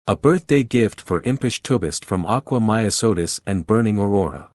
A birthday gift for ImpishTubist from aqua-myosotis and BurningAurora.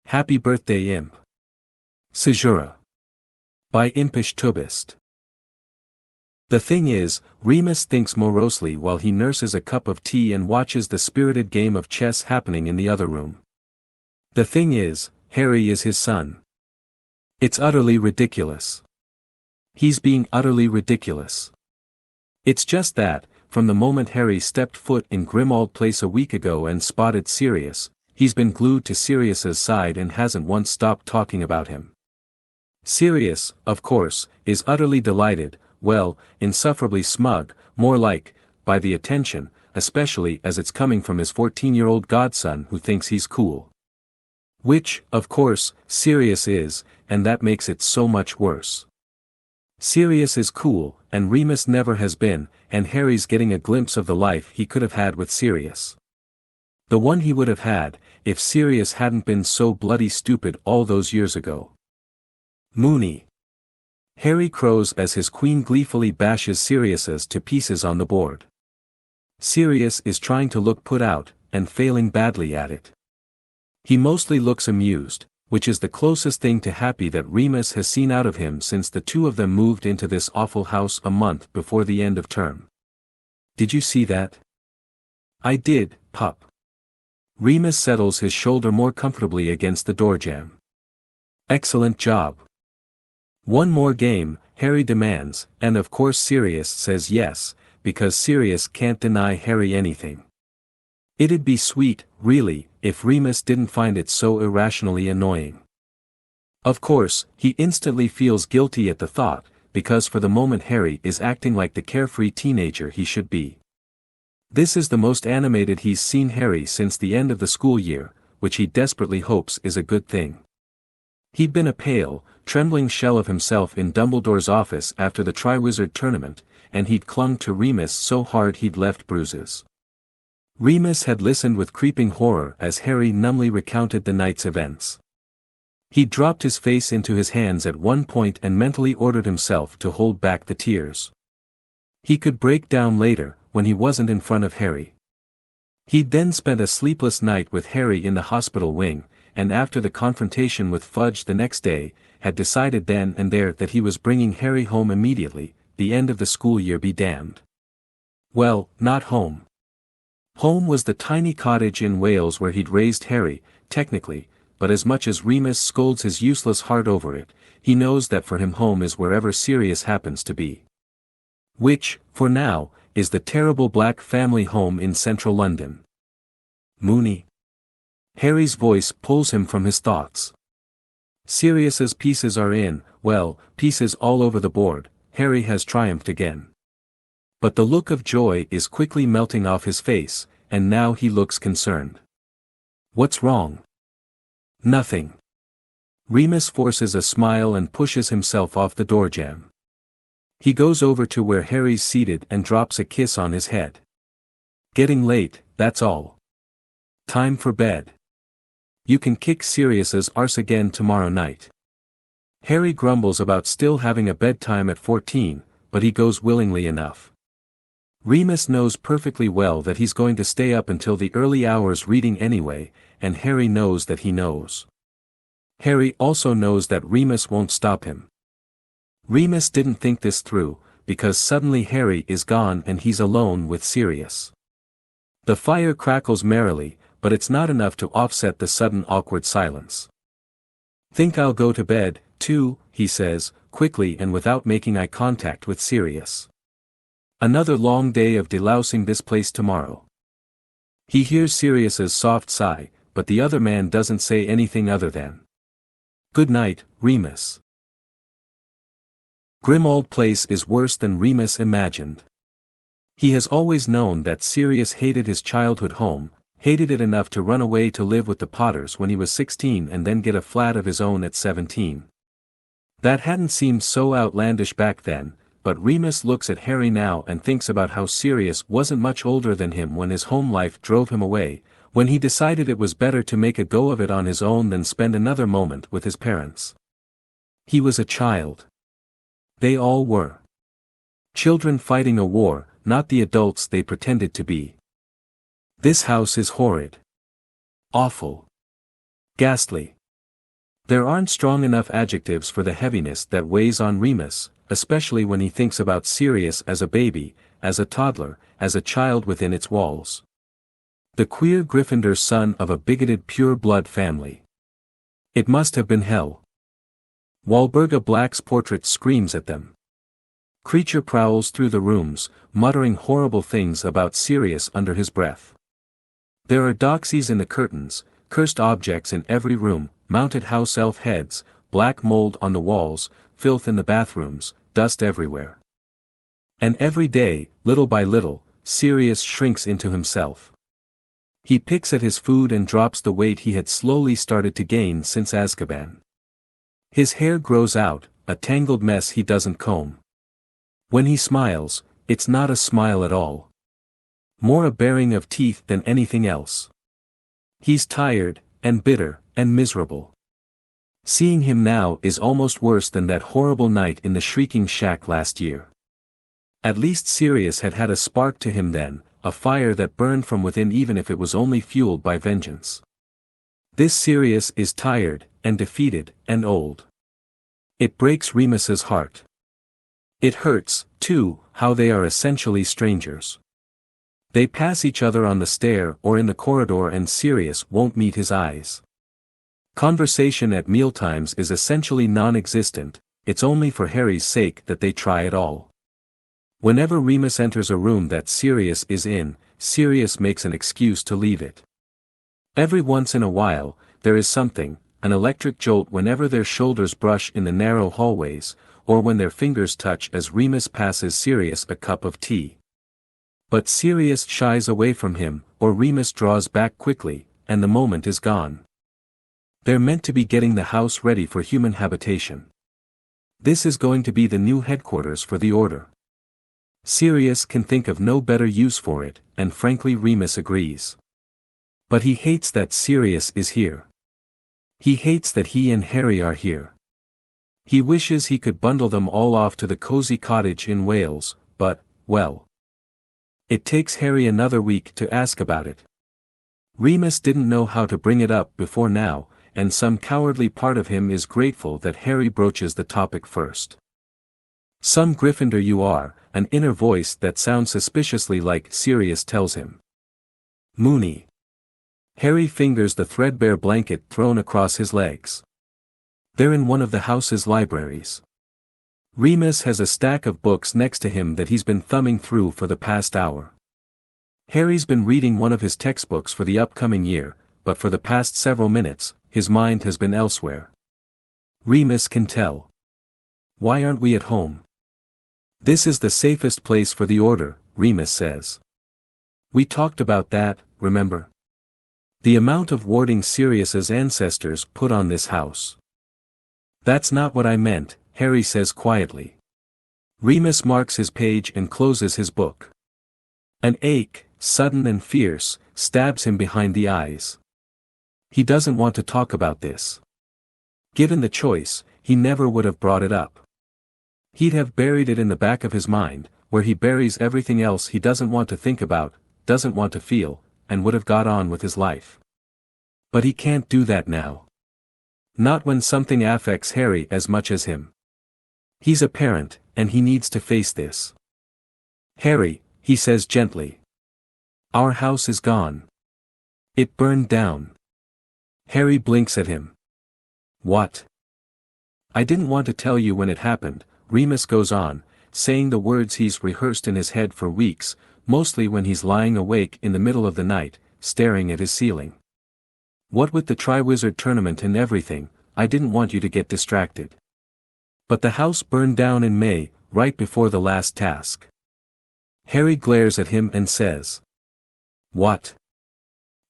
Happy Birthday Imp. Caesura. By ImpishTubist. The thing is, Remus thinks morosely while he nurses a cup of tea and watches the spirited game of chess happening in the other room. The thing is, Harry is his son. It's utterly ridiculous. He's being utterly ridiculous. It's just that, from the moment Harry stepped foot in Grimmauld Place a week ago and spotted Sirius, he's been glued to Sirius's side and hasn't once stopped talking about him. Sirius, of course, is utterly delighted, well, insufferably smug, more like, by the attention, especially as it's coming from his 14-year-old godson who thinks he's cool. Which, of course, Sirius is, and that makes it so much worse. Sirius is cool, and Remus never has been, and Harry's getting a glimpse of the life he could have had with Sirius. The one he would have had, if Sirius hadn't been so bloody stupid all those years ago. Mooney. Harry crows as his queen gleefully bashes Sirius's to pieces on the board. Sirius is trying to look put out, and failing badly at it. He mostly looks amused, which is the closest thing to happy that Remus has seen out of him since the two of them moved into this awful house a month before the end of term. Did you see that? I did, pup. Remus settles his shoulder more comfortably against the doorjamb. Excellent job. One more game, Harry demands, and of course Sirius says yes, because Sirius can't deny Harry anything. It'd be sweet, really, if Remus didn't find it so irrationally annoying. Of course, he instantly feels guilty at the thought, because for the moment Harry is acting like the carefree teenager he should be. This is the most animated he's seen Harry since the end of the school year, which he desperately hopes is a good thing. He'd been a pale, trembling shell of himself in Dumbledore's office after the Triwizard Tournament, and he'd clung to Remus so hard he'd left bruises. Remus had listened with creeping horror as Harry numbly recounted the night's events. He'd dropped his face into his hands at one point and mentally ordered himself to hold back the tears. He could break down later, when he wasn't in front of Harry. He'd then spent a sleepless night with Harry in the hospital wing, and after the confrontation with Fudge the next day, had decided then and there that he was bringing Harry home immediately, the end of the school year be damned. Well, not home. Home was the tiny cottage in Wales where he'd raised Harry, technically, but as much as Remus scolds his useless heart over it, he knows that for him home is wherever Sirius happens to be. Which, for now, is the terrible black family home in central London. Mooney. Harry's voice pulls him from his thoughts. Sirius's pieces are in, well, pieces all over the board. Harry has triumphed again. But the look of joy is quickly melting off his face, and now he looks concerned. What's wrong? Nothing. Remus forces a smile and pushes himself off the doorjamb. He goes over to where Harry's seated and drops a kiss on his head. Getting late, that's all. Time for bed. You can kick Sirius's arse again tomorrow night. Harry grumbles about still having a bedtime at 14, but he goes willingly enough. Remus knows perfectly well that he's going to stay up until the early hours reading anyway, and Harry knows that he knows. Harry also knows that Remus won't stop him. Remus didn't think this through, because suddenly Harry is gone and he's alone with Sirius. The fire crackles merrily, but it's not enough to offset the sudden awkward silence. "Think I'll go to bed, too," he says, quickly and without making eye contact with Sirius. "Another long day of delousing this place tomorrow." He hears Sirius's soft sigh, but the other man doesn't say anything other than, "Good night, Remus." Grimmauld Place is worse than Remus imagined. He has always known that Sirius hated his childhood home, hated it enough to run away to live with the Potters when he was 16 and then get a flat of his own at 17. That hadn't seemed so outlandish back then, but Remus looks at Harry now and thinks about how Sirius wasn't much older than him when his home life drove him away, when he decided it was better to make a go of it on his own than spend another moment with his parents. He was a child. They all were. Children fighting a war, not the adults they pretended to be. This house is horrid. Awful. Ghastly. There aren't strong enough adjectives for the heaviness that weighs on Remus, especially when he thinks about Sirius as a baby, as a toddler, as a child within its walls. The queer Gryffindor son of a bigoted pure-blood family. It must have been hell. Walburga Black's portrait screams at them. Creature prowls through the rooms, muttering horrible things about Sirius under his breath. There are doxies in the curtains, cursed objects in every room, mounted house elf heads, black mold on the walls, filth in the bathrooms, dust everywhere. And every day, little by little, Sirius shrinks into himself. He picks at his food and drops the weight he had slowly started to gain since Azkaban. His hair grows out, a tangled mess he doesn't comb. When he smiles, it's not a smile at all. More a baring of teeth than anything else. He's tired, and bitter, and miserable. Seeing him now is almost worse than that horrible night in the Shrieking Shack last year. At least Sirius had had a spark to him then, a fire that burned from within even if it was only fueled by vengeance. This Sirius is tired, and defeated, and old. It breaks Remus's heart. It hurts, too, how they are essentially strangers. They pass each other on the stair or in the corridor and Sirius won't meet his eyes. Conversation at mealtimes is essentially non-existent, it's only for Harry's sake that they try at all. Whenever Remus enters a room that Sirius is in, Sirius makes an excuse to leave it. Every once in a while, there is something, an electric jolt whenever their shoulders brush in the narrow hallways, or when their fingers touch as Remus passes Sirius a cup of tea. But Sirius shies away from him, or Remus draws back quickly, and the moment is gone. They're meant to be getting the house ready for human habitation. This is going to be the new headquarters for the Order. Sirius can think of no better use for it, and frankly Remus agrees. But he hates that Sirius is here. He hates that he and Harry are here. He wishes he could bundle them all off to the cozy cottage in Wales, but, well. It takes Harry another week to ask about it. Remus didn't know how to bring it up before now, and some cowardly part of him is grateful that Harry broaches the topic first. "Some Gryffindor you are," an inner voice that sounds suspiciously like Sirius tells him. Moony. Harry fingers the threadbare blanket thrown across his legs. They're in one of the house's libraries. Remus has a stack of books next to him that he's been thumbing through for the past hour. Harry's been reading one of his textbooks for the upcoming year, but for the past several minutes, his mind has been elsewhere. Remus can tell. "Why aren't we at home?" "This is the safest place for the Order," Remus says. "We talked about that, remember? The amount of warding Sirius's ancestors put on this house." "That's not what I meant," Harry says quietly. Remus marks his page and closes his book. An ache, sudden and fierce, stabs him behind the eyes. He doesn't want to talk about this. Given the choice, he never would have brought it up. He'd have buried it in the back of his mind, where he buries everything else he doesn't want to think about, doesn't want to feel, and would have got on with his life. But he can't do that now. Not when something affects Harry as much as him. He's a parent, and he needs to face this. Harry, he says gently. Our house is gone. It burned down. Harry blinks at him. What? I didn't want to tell you when it happened, Remus goes on, saying the words he's rehearsed in his head for weeks, mostly when he's lying awake in the middle of the night, staring at his ceiling. What with the Triwizard Tournament and everything, I didn't want you to get distracted. But the house burned down in May, right before the last task. Harry glares at him and says. What?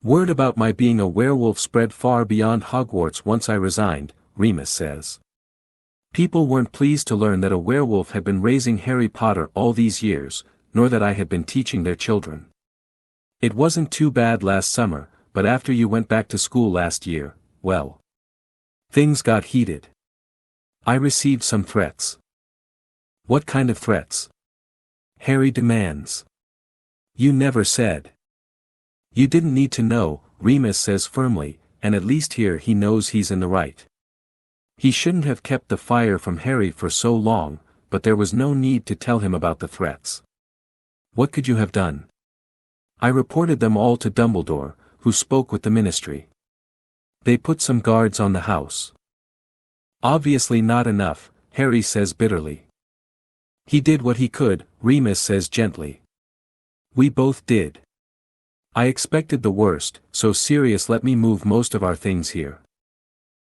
Word about my being a werewolf spread far beyond Hogwarts once I resigned, Remus says. People weren't pleased to learn that a werewolf had been raising Harry Potter all these years, nor that I had been teaching their children. It wasn't too bad last summer, but after you went back to school last year, well. Things got heated. I received some threats. What kind of threats? Harry demands. You never said. You didn't need to know, Remus says firmly, and at least here he knows he's in the right. He shouldn't have kept the fire from Harry for so long, but there was no need to tell him about the threats. What could you have done? I reported them all to Dumbledore, who spoke with the Ministry. They put some guards on the house. Obviously not enough, Harry says bitterly. He did what he could, Remus says gently. We both did. I expected the worst, so Sirius let me move most of our things here.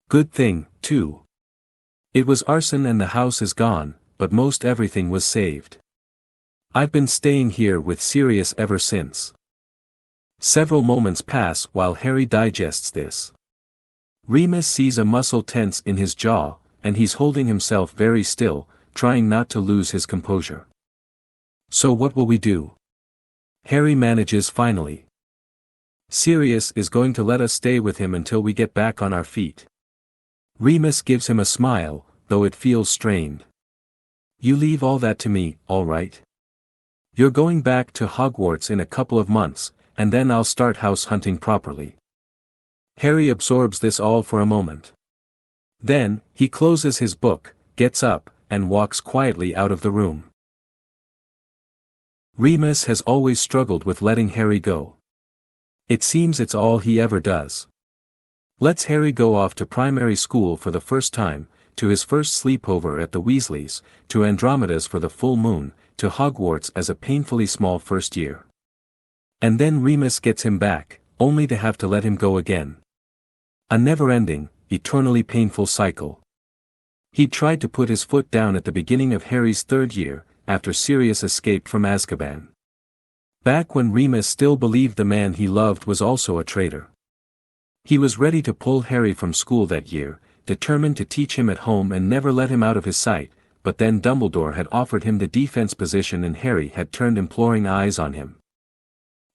Good thing, too. It was arson and the house is gone, but most everything was saved. I've been staying here with Sirius ever since. Several moments pass while Harry digests this. Remus sees a muscle tense in his jaw, and he's holding himself very still, trying not to lose his composure. So what will we do? Harry manages finally. Sirius is going to let us stay with him until we get back on our feet. Remus gives him a smile, though it feels strained. You leave all that to me, all right? You're going back to Hogwarts in a couple of months, and then I'll start house hunting properly. Harry absorbs this all for a moment. Then, he closes his book, gets up, and walks quietly out of the room. Remus has always struggled with letting Harry go. It seems it's all he ever does. Lets Harry go off to primary school for the first time, to his first sleepover at the Weasleys, to Andromeda's for the full moon, to Hogwarts as a painfully small first year. And then Remus gets him back, only to have to let him go again. A never-ending, eternally painful cycle. He tried to put his foot down at the beginning of Harry's third year, after Sirius escaped from Azkaban. Back when Remus still believed the man he loved was also a traitor. He was ready to pull Harry from school that year, determined to teach him at home and never let him out of his sight, but then Dumbledore had offered him the defense position and Harry had turned imploring eyes on him.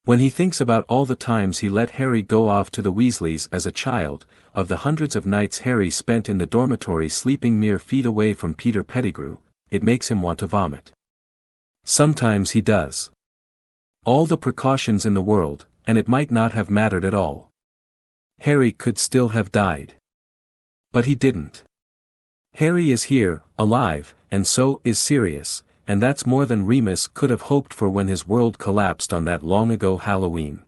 When he thinks about all the times he let Harry go off to the Weasleys as a child, of the hundreds of nights Harry spent in the dormitory sleeping mere feet away from Peter Pettigrew, it makes him want to vomit. Sometimes he does. All the precautions in the world, and it might not have mattered at all. Harry could still have died. But he didn't. Harry is here, alive, and so is Sirius, and that's more than Remus could have hoped for when his world collapsed on that long-ago Halloween.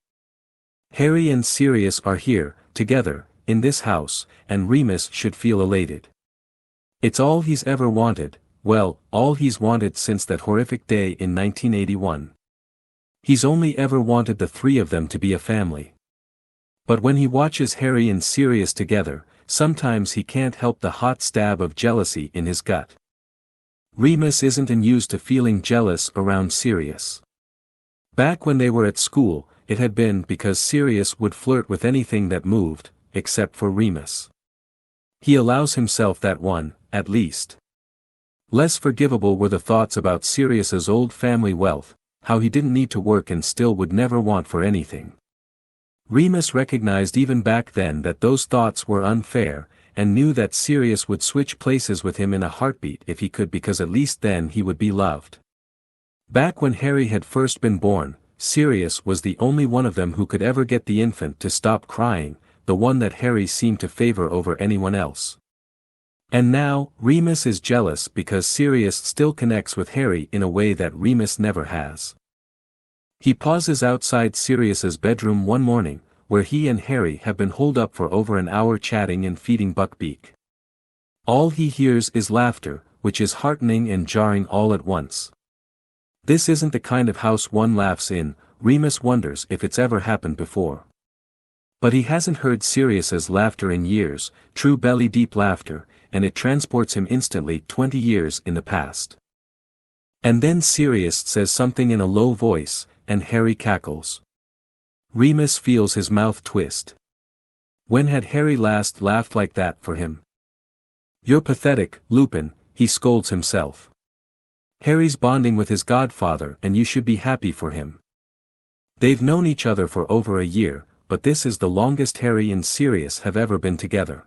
Harry and Sirius are here, together, in this house, and Remus should feel elated. It's all he's ever wanted, well, all he's wanted since that horrific day in 1981. He's only ever wanted the three of them to be a family. But when he watches Harry and Sirius together, sometimes he can't help the hot stab of jealousy in his gut. Remus isn't unused to feeling jealous around Sirius. Back when they were at school, it had been because Sirius would flirt with anything that moved, except for Remus. He allows himself that one, at least. Less forgivable were the thoughts about Sirius's old family wealth, how he didn't need to work and still would never want for anything. Remus recognized even back then that those thoughts were unfair, and knew that Sirius would switch places with him in a heartbeat if he could, because at least then he would be loved. Back when Harry had first been born, Sirius was the only one of them who could ever get the infant to stop crying, the one that Harry seemed to favor over anyone else. And now, Remus is jealous because Sirius still connects with Harry in a way that Remus never has. He pauses outside Sirius's bedroom one morning, where he and Harry have been holed up for over an hour chatting and feeding Buckbeak. All he hears is laughter, which is heartening and jarring all at once. This isn't the kind of house one laughs in, Remus wonders if it's ever happened before. But he hasn't heard Sirius's laughter in years, true belly-deep laughter, and it transports him instantly 20 years in the past. And then Sirius says something in a low voice, and Harry cackles. Remus feels his mouth twist. When had Harry last laughed like that for him? "You're pathetic, Lupin," he scolds himself. "Harry's bonding with his godfather and you should be happy for him. They've known each other for over a year, but this is the longest Harry and Sirius have ever been together.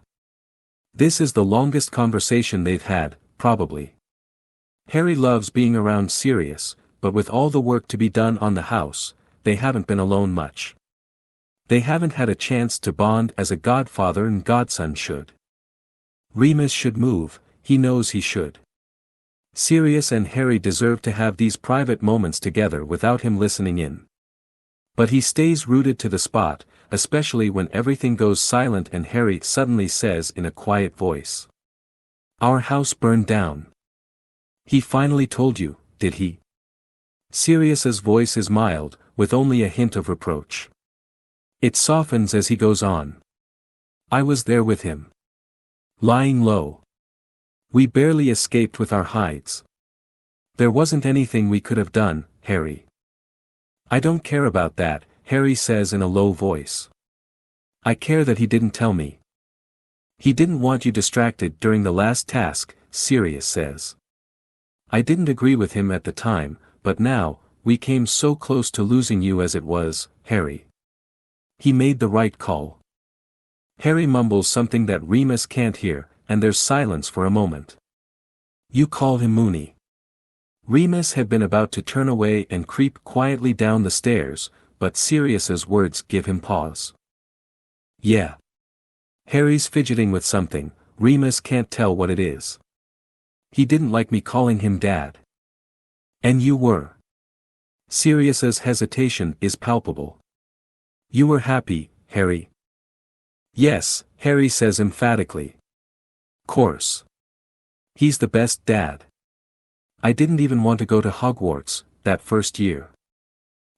This is the longest conversation they've had, probably. Harry loves being around Sirius, but with all the work to be done on the house, they haven't been alone much. They haven't had a chance to bond as a godfather and godson should. Remus should move, he knows he should. Sirius and Harry deserve to have these private moments together without him listening in. But he stays rooted to the spot, especially when everything goes silent and Harry suddenly says in a quiet voice, "Our house burned down." "He finally told you, did he?" Sirius's voice is mild, with only a hint of reproach. It softens as he goes on. "I was there with him. Lying low. We barely escaped with our hides. There wasn't anything we could have done, Harry." "I don't care about that," Harry says in a low voice. "I care that he didn't tell me." "He didn't want you distracted during the last task," Sirius says. "I didn't agree with him at the time, but now, we came so close to losing you as it was, Harry. He made the right call." Harry mumbles something that Remus can't hear, and there's silence for a moment. "You call him Mooney." Remus had been about to turn away and creep quietly down the stairs, but Sirius's words give him pause. "Yeah." Harry's fidgeting with something, Remus can't tell what it is. "He didn't like me calling him Dad." "And you were." Sirius's hesitation is palpable. "You were happy, Harry." "Yes," Harry says emphatically. "Course. He's the best dad. I didn't even want to go to Hogwarts, that first year.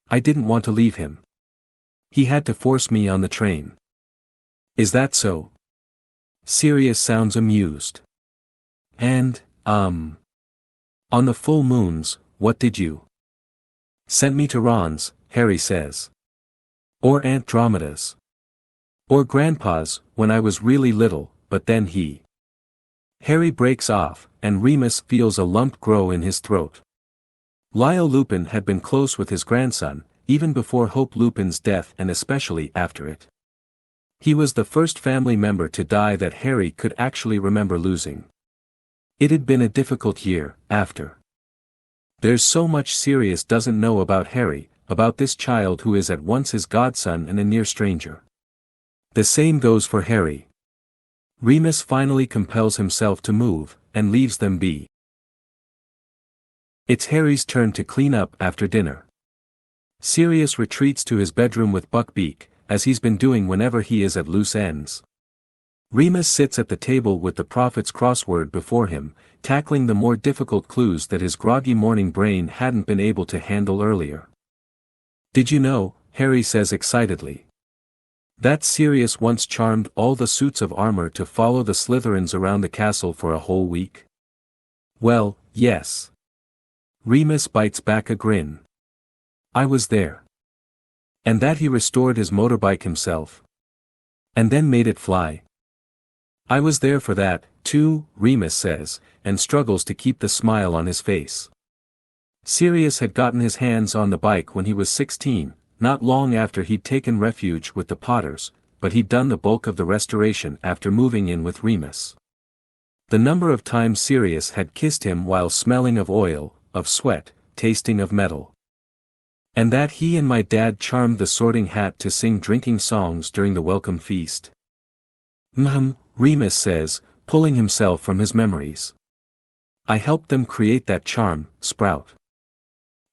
I didn't want to leave him. He had to force me on the train." "Is that so?" Sirius sounds amused. "And, on the full moons, what did you?" "Sent me to Ron's," Harry says. "Or Aunt Dromeda's. Or Grandpa's, when I was really little, but then he..." Harry breaks off, and Remus feels a lump grow in his throat. Lyle Lupin had been close with his grandson, even before Hope Lupin's death and especially after it. He was the first family member to die that Harry could actually remember losing. It had been a difficult year, after. There's so much Sirius doesn't know about Harry, about this child who is at once his godson and a near stranger. The same goes for Harry. Remus finally compels himself to move, and leaves them be. It's Harry's turn to clean up after dinner. Sirius retreats to his bedroom with Buckbeak, as he's been doing whenever he is at loose ends. Remus sits at the table with the Prophet's crossword before him, tackling the more difficult clues that his groggy morning brain hadn't been able to handle earlier. "Did you know," Harry says excitedly, "that Sirius once charmed all the suits of armor to follow the Slytherins around the castle for a whole week?" "Well, yes." Remus bites back a grin. "I was there." "And that he restored his motorbike himself? And then made it fly?" "I was there for that," 2, Remus says, and struggles to keep the smile on his face. Sirius had gotten his hands on the bike when he was 16, not long after he'd taken refuge with the Potters, but he'd done the bulk of the restoration after moving in with Remus. The number of times Sirius had kissed him while smelling of oil, of sweat, tasting of metal. And that he and my dad charmed the Sorting Hat to sing drinking songs during the welcome feast. Remus says, pulling himself from his memories. I helped them create that charm, Sprout.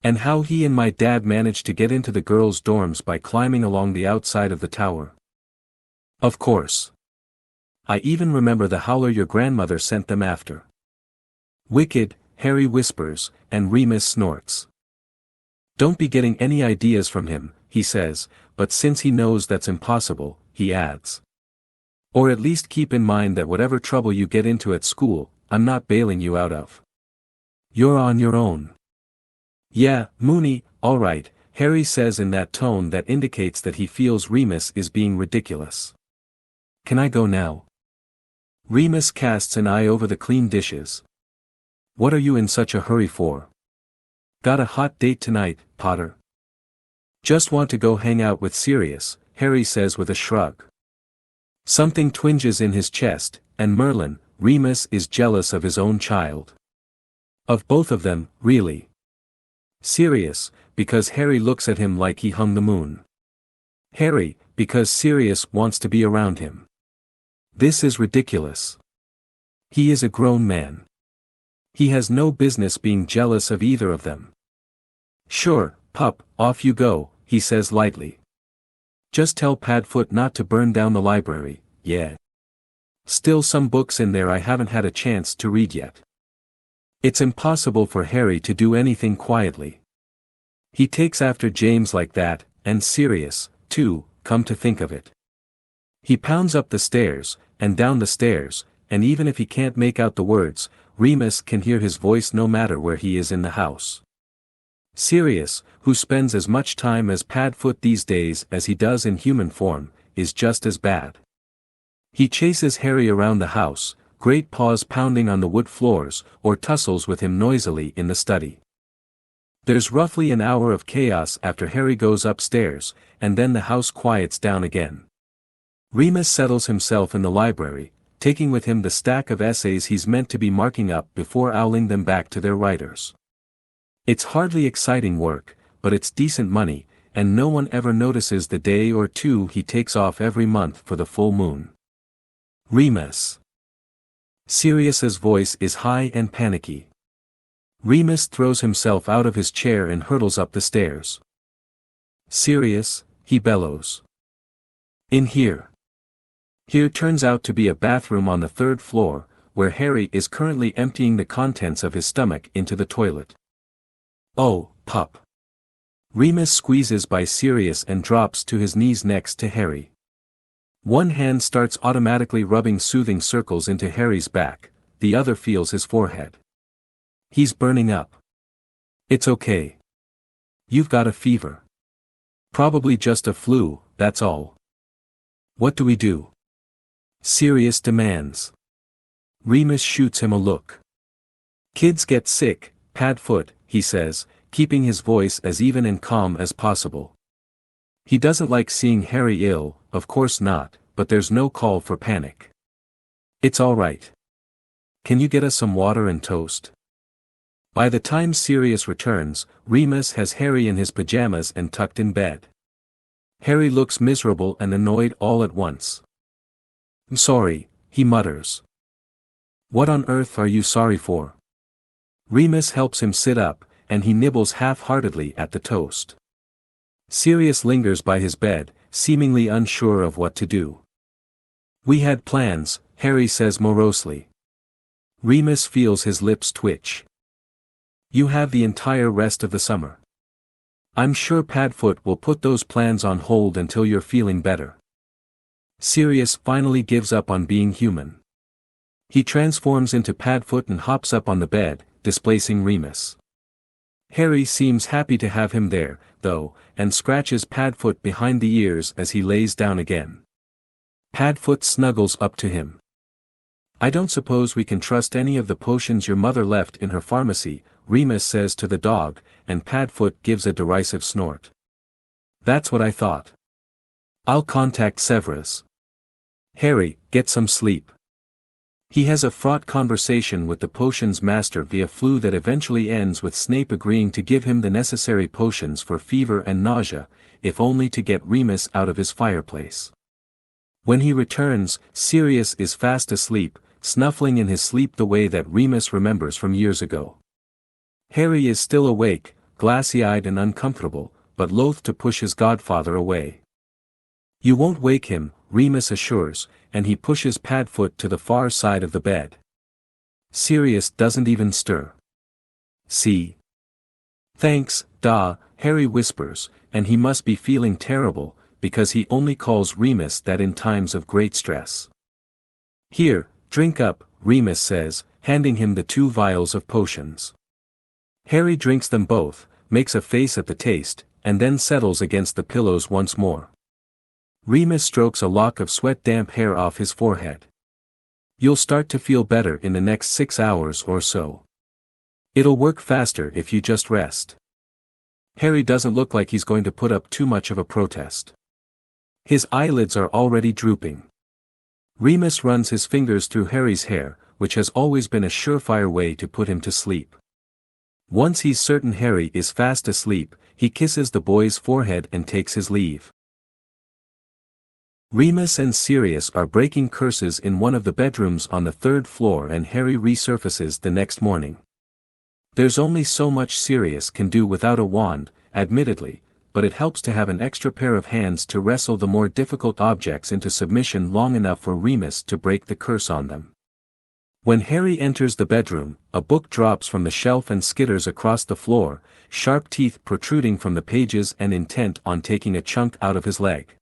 And how he and my dad managed to get into the girls' dorms by climbing along the outside of the tower. Of course. I even remember the howler your grandmother sent them after. Wicked, Harry whispers, and Remus snorts. Don't be getting any ideas from him, he says, but since he knows that's impossible, he adds. Or at least keep in mind that whatever trouble you get into at school, I'm not bailing you out of. You're on your own. Yeah, Mooney, all right, Harry says in that tone that indicates that he feels Remus is being ridiculous. Can I go now? Remus casts an eye over the clean dishes. What are you in such a hurry for? Got a hot date tonight, Potter? Just want to go hang out with Sirius, Harry says with a shrug. Something twinges in his chest, and Merlin, Remus is jealous of his own child. Of both of them, really. Sirius, because Harry looks at him like he hung the moon. Harry, because Sirius wants to be around him. This is ridiculous. He is a grown man. He has no business being jealous of either of them. Sure, pup, off you go, he says lightly. Just tell Padfoot not to burn down the library, yeah. Still some books in there I haven't had a chance to read yet. It's impossible for Harry to do anything quietly. He takes after James like that, and Sirius, too, come to think of it. He pounds up the stairs, and down the stairs, and even if he can't make out the words, Remus can hear his voice no matter where he is in the house. Sirius, who spends as much time as Padfoot these days as he does in human form, is just as bad. He chases Harry around the house, great paws pounding on the wood floors, or tussles with him noisily in the study. There's roughly an hour of chaos after Harry goes upstairs, and then the house quiets down again. Remus settles himself in the library, taking with him the stack of essays he's meant to be marking up before owling them back to their writers. It's hardly exciting work, but it's decent money, and no one ever notices the day or two he takes off every month for the full moon. Remus. Sirius's voice is high and panicky. Remus throws himself out of his chair and hurtles up the stairs. Sirius, he bellows. In here. Here turns out to be a bathroom on the 3rd floor, where Harry is currently emptying the contents of his stomach into the toilet. Oh, pup. Remus squeezes by Sirius and drops to his knees next to Harry. One hand starts automatically rubbing soothing circles into Harry's back, the other feels his forehead. He's burning up. It's okay. You've got a fever. Probably just a flu, that's all. What do we do? Sirius demands. Remus shoots him a look. Kids get sick, Padfoot, he says, keeping his voice as even and calm as possible. He doesn't like seeing Harry ill, of course not, but there's no call for panic. It's all right. Can you get us some water and toast? By the time Sirius returns, Remus has Harry in his pajamas and tucked in bed. Harry looks miserable and annoyed all at once. I'm sorry, he mutters. What on earth are you sorry for? Remus helps him sit up, and he nibbles half-heartedly at the toast. Sirius lingers by his bed, seemingly unsure of what to do. We had plans, Harry says morosely. Remus feels his lips twitch. You have the entire rest of the summer. I'm sure Padfoot will put those plans on hold until you're feeling better. Sirius finally gives up on being human. He transforms into Padfoot and hops up on the bed, displacing Remus. Harry seems happy to have him there, though, and scratches Padfoot behind the ears as he lays down again. Padfoot snuggles up to him. I don't suppose we can trust any of the potions your mother left in her pharmacy, Remus says to the dog, and Padfoot gives a derisive snort. That's what I thought. I'll contact Severus. Harry, get some sleep. He has a fraught conversation with the potions master via flu that eventually ends with Snape agreeing to give him the necessary potions for fever and nausea, if only to get Remus out of his fireplace. When he returns, Sirius is fast asleep, snuffling in his sleep the way that Remus remembers from years ago. Harry is still awake, glassy-eyed and uncomfortable, but loath to push his godfather away. You won't wake him, Remus assures, and he pushes Padfoot to the far side of the bed. Sirius doesn't even stir. See? Thanks, Harry whispers, and he must be feeling terrible, because he only calls Remus that in times of great stress. Here, drink up, Remus says, handing him the 2 vials of potions. Harry drinks them both, makes a face at the taste, and then settles against the pillows once more. Remus strokes a lock of sweat-damp hair off his forehead. You'll start to feel better in the next 6 hours or so. It'll work faster if you just rest. Harry doesn't look like he's going to put up too much of a protest. His eyelids are already drooping. Remus runs his fingers through Harry's hair, which has always been a surefire way to put him to sleep. Once he's certain Harry is fast asleep, he kisses the boy's forehead and takes his leave. Remus and Sirius are breaking curses in one of the bedrooms on the 3rd floor and Harry resurfaces the next morning. There's only so much Sirius can do without a wand, admittedly, but it helps to have an extra pair of hands to wrestle the more difficult objects into submission long enough for Remus to break the curse on them. When Harry enters the bedroom, a book drops from the shelf and skitters across the floor, sharp teeth protruding from the pages and intent on taking a chunk out of his leg.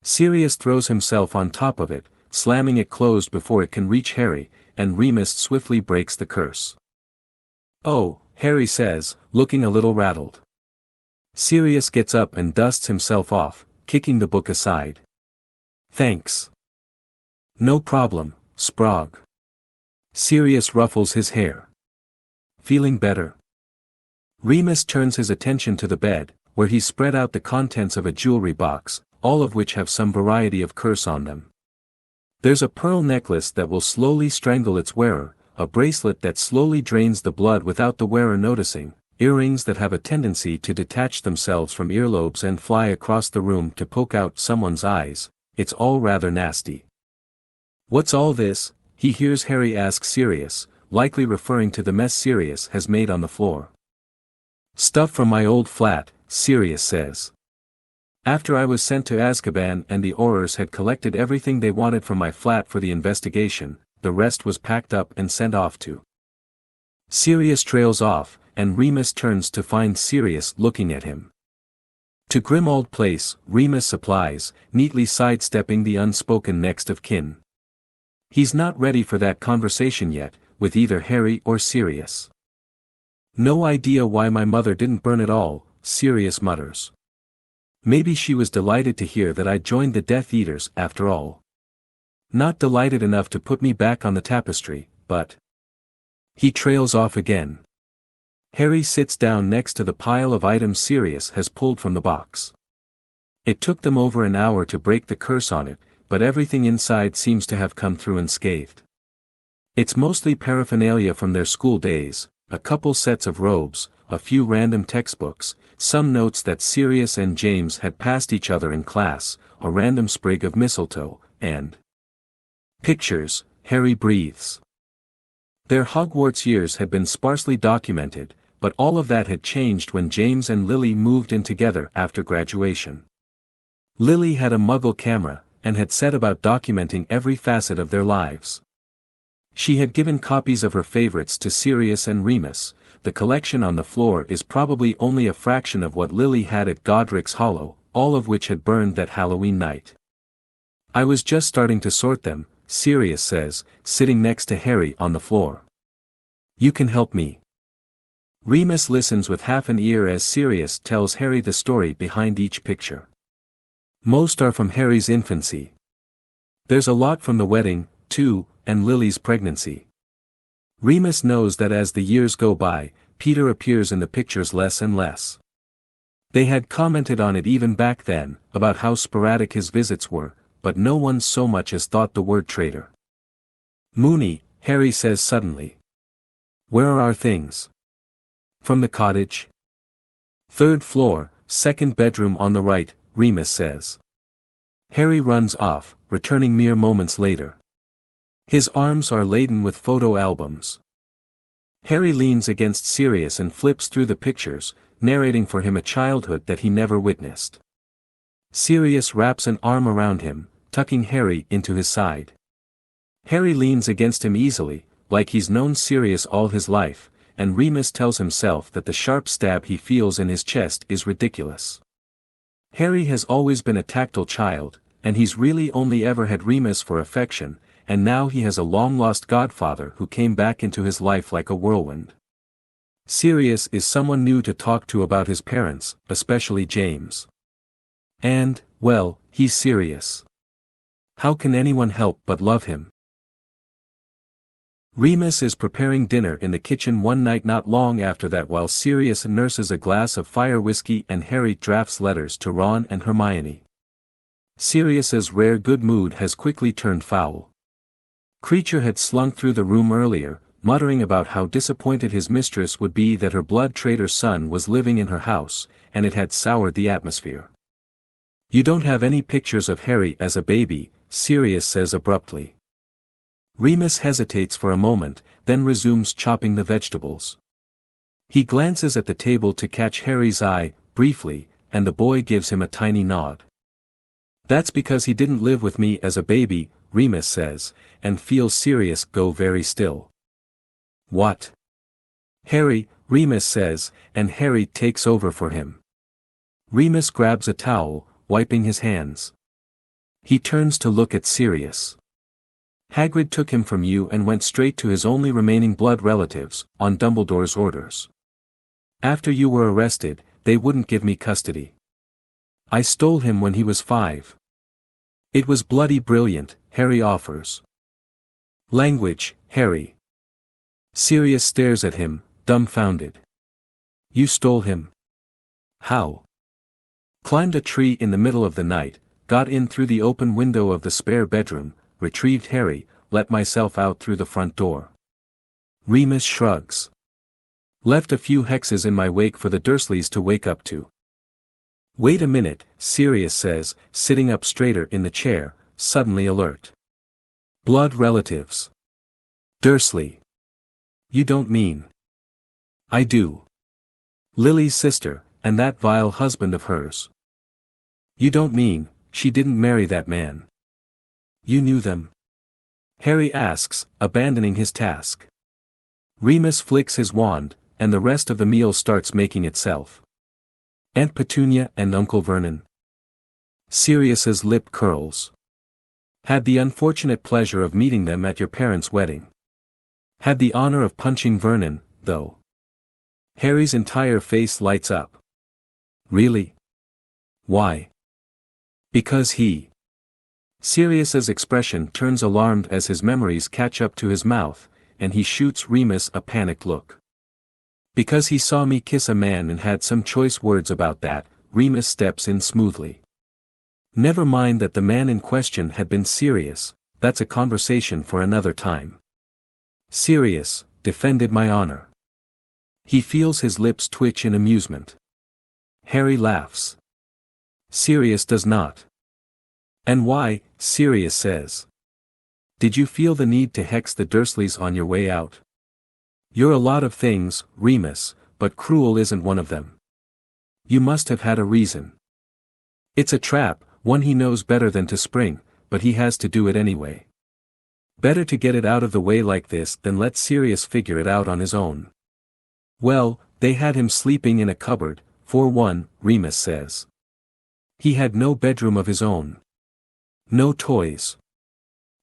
Sirius throws himself on top of it, slamming it closed before it can reach Harry, and Remus swiftly breaks the curse. Oh, Harry says, looking a little rattled. Sirius gets up and dusts himself off, kicking the book aside. Thanks. No problem, Sprague. Sirius ruffles his hair. Feeling better? Remus turns his attention to the bed, where he's spread out the contents of a jewelry box, all of which have some variety of curse on them. There's a pearl necklace that will slowly strangle its wearer, a bracelet that slowly drains the blood without the wearer noticing, earrings that have a tendency to detach themselves from earlobes and fly across the room to poke out someone's eyes. It's all rather nasty. What's all this? He hears Harry ask Sirius, likely referring to the mess Sirius has made on the floor. Stuff from my old flat, Sirius says. After I was sent to Azkaban and the Aurors had collected everything they wanted from my flat for the investigation, the rest was packed up and sent off to. Sirius trails off, and Remus turns to find Sirius looking at him. To Grimmauld Place, Remus supplies, neatly sidestepping the unspoken next of kin. He's not ready for that conversation yet, with either Harry or Sirius. No idea why my mother didn't burn it all, Sirius mutters. Maybe she was delighted to hear that I'd joined the Death Eaters after all. Not delighted enough to put me back on the tapestry, but... He trails off again. Harry sits down next to the pile of items Sirius has pulled from the box. It took them over an hour to break the curse on it, but everything inside seems to have come through unscathed. It's mostly paraphernalia from their school days, a couple sets of robes, a few random textbooks, some notes that Sirius and James had passed each other in class, a random sprig of mistletoe, and pictures. Harry breathes. Their Hogwarts years had been sparsely documented, but all of that had changed when James and Lily moved in together after graduation. Lily had a Muggle camera, and had set about documenting every facet of their lives. She had given copies of her favorites to Sirius and Remus. The collection on the floor is probably only a fraction of what Lily had at Godric's Hollow, all of which had burned that Halloween night. I was just starting to sort them, Sirius says, sitting next to Harry on the floor. You can help me. Remus listens with half an ear as Sirius tells Harry the story behind each picture. Most are from Harry's infancy. There's a lot from the wedding, too, and Lily's pregnancy. Remus knows that as the years go by, Peter appears in the pictures less and less. They had commented on it even back then, about how sporadic his visits were, but no one so much as thought the word traitor. "Mooney," Harry says suddenly. "Where are our things?" "From the cottage." "Third floor, second bedroom on the right," Remus says. Harry runs off, returning mere moments later. His arms are laden with photo albums. Harry leans against Sirius and flips through the pictures, narrating for him a childhood that he never witnessed. Sirius wraps an arm around him, tucking Harry into his side. Harry leans against him easily, like he's known Sirius all his life, and Remus tells himself that the sharp stab he feels in his chest is ridiculous. Harry has always been a tactile child, and he's really only ever had Remus for affection, and now he has a long-lost godfather who came back into his life like a whirlwind. Sirius is someone new to talk to about his parents, especially James. And, well, he's Sirius. How can anyone help but love him? Remus is preparing dinner in the kitchen one night not long after that while Sirius nurses a glass of fire whiskey and Harry drafts letters to Ron and Hermione. Sirius's rare good mood has quickly turned foul. Creature had slunk through the room earlier, muttering about how disappointed his mistress would be that her blood traitor son was living in her house, and it had soured the atmosphere. "You don't have any pictures of Harry as a baby," Sirius says abruptly. Remus hesitates for a moment, then resumes chopping the vegetables. He glances at the table to catch Harry's eye, briefly, and the boy gives him a tiny nod. "That's because he didn't live with me as a baby," Remus says, and feels Sirius go very still. "What?" "Harry," Remus says, and Harry takes over for him. Remus grabs a towel, wiping his hands. He turns to look at Sirius. "Hagrid took him from you and went straight to his only remaining blood relatives, on Dumbledore's orders. After you were arrested, they wouldn't give me custody. I stole him when he was 5. It was bloody brilliant," Harry offers. "Language, Harry." Sirius stares at him, dumbfounded. "You stole him? How?" "Climbed a tree in the middle of the night, got in through the open window of the spare bedroom, retrieved Harry, let myself out through the front door." Remus shrugs. "Left a few hexes in my wake for the Dursleys to wake up to." "Wait a minute," Sirius says, sitting up straighter in the chair, suddenly alert. "Blood relatives. Dursley. You don't mean—" "I do. Lily's sister, and that vile husband of hers." "You don't mean, she didn't marry that man? You knew them?" Harry asks, abandoning his task. Remus flicks his wand, and the rest of the meal starts making itself. "Aunt Petunia and Uncle Vernon?" Sirius's lip curls. "Had the unfortunate pleasure of meeting them at your parents' wedding. Had the honor of punching Vernon, though." Harry's entire face lights up. "Really? Why?" "Because he—" Sirius's expression turns alarmed as his memories catch up to his mouth, and he shoots Remus a panicked look. "Because he saw me kiss a man and had some choice words about that," Remus steps in smoothly. "Never mind that the man in question had been Sirius, that's a conversation for another time. Sirius defended my honor." He feels his lips twitch in amusement. Harry laughs. Sirius does not. "And why?" Sirius says. "Did you feel the need to hex the Dursleys on your way out? You're a lot of things, Remus, but cruel isn't one of them. You must have had a reason. It's a trap, one he knows better than to spring, but he has to do it anyway. Better to get it out of the way like this than let Sirius figure it out on his own." "Well, they had him sleeping in a cupboard, for one," Remus says. "He had no bedroom of his own. No toys.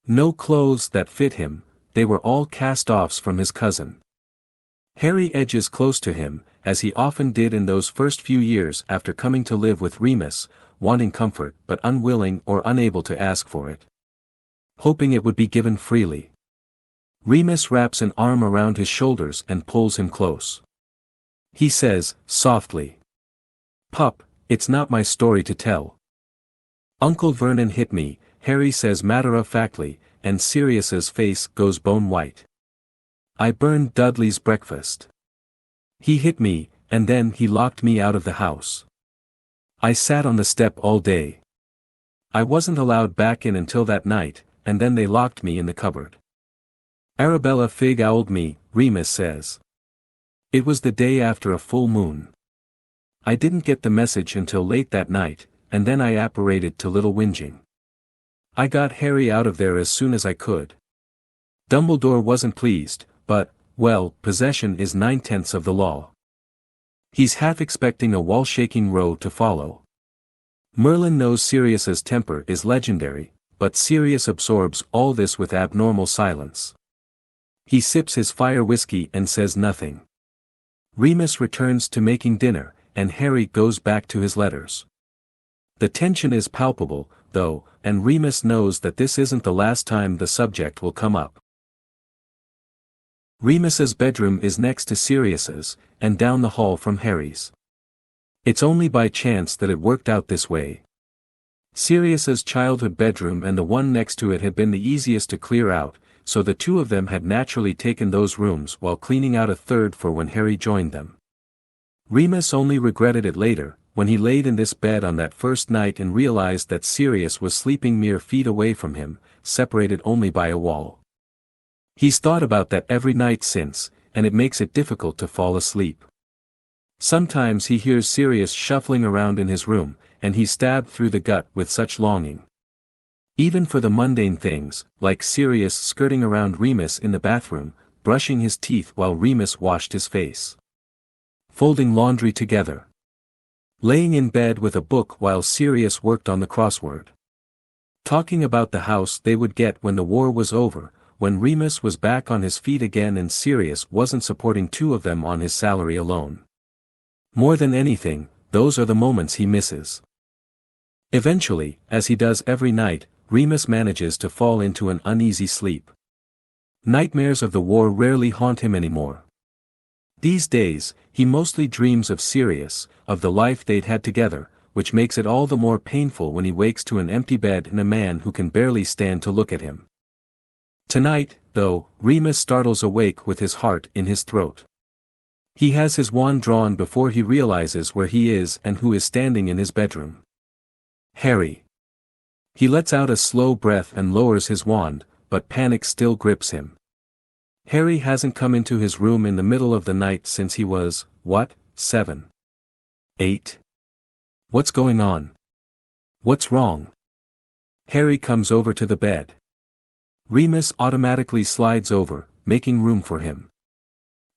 No clothes that fit him, they were all cast-offs from his cousin." Harry edges close to him, as he often did in those first few years after coming to live with Remus, wanting comfort but unwilling or unable to ask for it. Hoping it would be given freely. Remus wraps an arm around his shoulders and pulls him close. He says, softly, "Pup, it's not my story to tell. Uncle Vernon hit me," Harry says matter-of-factly, and Sirius's face goes bone white. "I burned Dudley's breakfast. He hit me, and then he locked me out of the house. I sat on the step all day. I wasn't allowed back in until that night, and then they locked me in the cupboard. Arabella fig-owled me," Remus says. "It was the day after a full moon. I didn't get the message until late that night, and then I apparated to little whinging. I got Harry out of there as soon as I could. Dumbledore wasn't pleased, but, well, possession is 9/10 of the law. He's half expecting a wall-shaking row to follow. Merlin knows Sirius's temper is legendary, but Sirius absorbs all this with abnormal silence. He sips his fire whiskey and says nothing. Remus returns to making dinner, and Harry goes back to his letters. The tension is palpable, though, and Remus knows that this isn't the last time the subject will come up. Remus's bedroom is next to Sirius's, and down the hall from Harry's. It's only by chance that it worked out this way. Sirius's childhood bedroom and the one next to it had been the easiest to clear out, so the two of them had naturally taken those rooms while cleaning out a third for when Harry joined them. Remus only regretted it later, when he laid in this bed on that first night and realized that Sirius was sleeping mere feet away from him, separated only by a wall. He's thought about that every night since, and it makes it difficult to fall asleep. Sometimes he hears Sirius shuffling around in his room, and he's stabbed through the gut with such longing. Even for the mundane things, like Sirius skirting around Remus in the bathroom, brushing his teeth while Remus washed his face. Folding laundry together. Laying in bed with a book while Sirius worked on the crossword. Talking about the house they would get when the war was over, when Remus was back on his feet again and Sirius wasn't supporting two of them on his salary alone. More than anything, those are the moments he misses. Eventually, as he does every night, Remus manages to fall into an uneasy sleep. Nightmares of the war rarely haunt him anymore. These days, he mostly dreams of Sirius, of the life they'd had together, which makes it all the more painful when he wakes to an empty bed and a man who can barely stand to look at him. Tonight, though, Remus startles awake with his heart in his throat. He has his wand drawn before he realizes where he is and who is standing in his bedroom. Harry. He lets out a slow breath and lowers his wand, but panic still grips him. Harry hasn't come into his room in the middle of the night since he was, 7? 8? What's going on? What's wrong? Harry comes over to the bed. Remus automatically slides over, making room for him.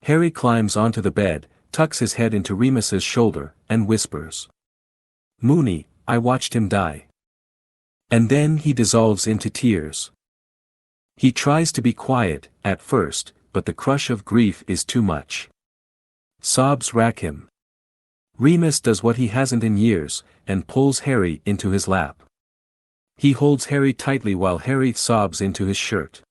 Harry climbs onto the bed, tucks his head into Remus's shoulder, and whispers. "Moony, I watched him die." And then he dissolves into tears. He tries to be quiet, at first, but the crush of grief is too much. Sobs rack him. Remus does what he hasn't in years, and pulls Harry into his lap. He holds Harry tightly while Harry sobs into his shirt.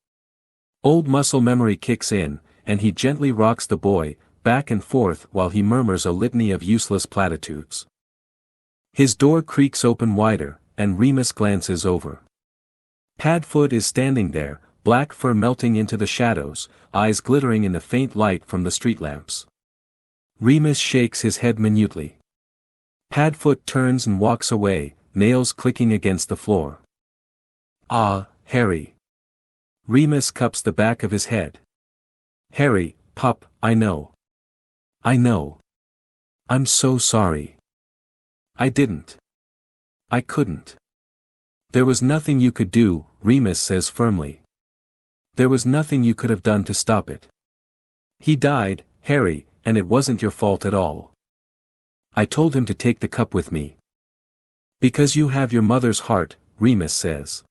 Old muscle memory kicks in, and he gently rocks the boy, back and forth while he murmurs a litany of useless platitudes. His door creaks open wider, and Remus glances over. Padfoot is standing there, black fur melting into the shadows, eyes glittering in the faint light from the street lamps. Remus shakes his head minutely. Padfoot turns and walks away, nails clicking against the floor. "Ah, Harry." Remus cups the back of his head. "Harry, pup, I know. I know. I'm so sorry. I didn't. I couldn't. There was nothing you could do," Remus says firmly. "There was nothing you could have done to stop it. He died, Harry, and it wasn't your fault at all. I told him to take the cup with me." "Because you have your mother's heart," Remus says.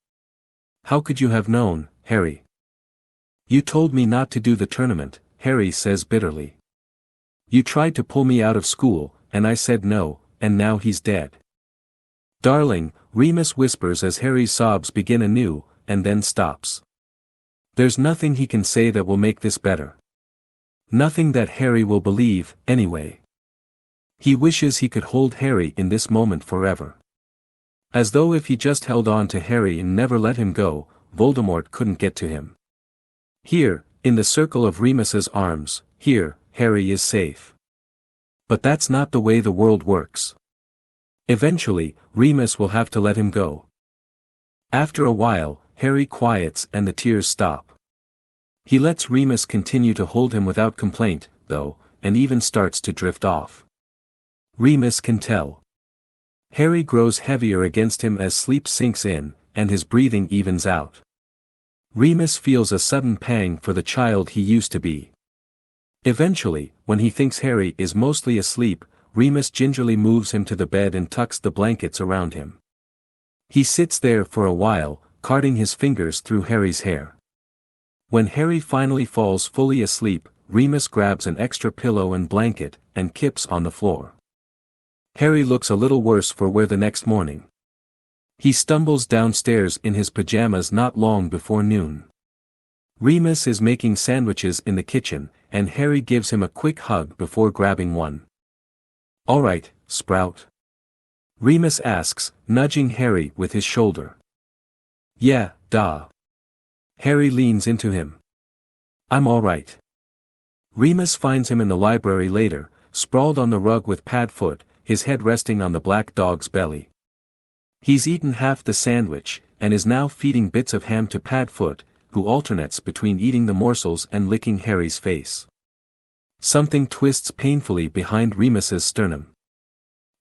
"How could you have known, Harry?" "You told me not to do the tournament," Harry says bitterly. "You tried to pull me out of school, and I said no, and now he's dead." "Darling," Remus whispers as Harry's sobs begin anew, and then stops. There's nothing he can say that will make this better. Nothing that Harry will believe, anyway. He wishes he could hold Harry in this moment forever. As though if he just held on to Harry and never let him go, Voldemort couldn't get to him. Here, in the circle of Remus's arms, here, Harry is safe. But that's not the way the world works. Eventually, Remus will have to let him go. After a while, Harry quiets and the tears stop. He lets Remus continue to hold him without complaint, though, and even starts to drift off. Remus can tell. Harry grows heavier against him as sleep sinks in, and his breathing evens out. Remus feels a sudden pang for the child he used to be. Eventually, when he thinks Harry is mostly asleep, Remus gingerly moves him to the bed and tucks the blankets around him. He sits there for a while, carting his fingers through Harry's hair. When Harry finally falls fully asleep, Remus grabs an extra pillow and blanket, and kips on the floor. Harry looks a little worse for wear the next morning. He stumbles downstairs in his pajamas not long before noon. Remus is making sandwiches in the kitchen, and Harry gives him a quick hug before grabbing one. "All right, Sprout?" Remus asks, nudging Harry with his shoulder. "Yeah, duh." Harry leans into him. "I'm all right." Remus finds him in the library later, sprawled on the rug with Padfoot, his head resting on the black dog's belly. He's eaten half the sandwich, and is now feeding bits of ham to Padfoot, who alternates between eating the morsels and licking Harry's face. Something twists painfully behind Remus's sternum.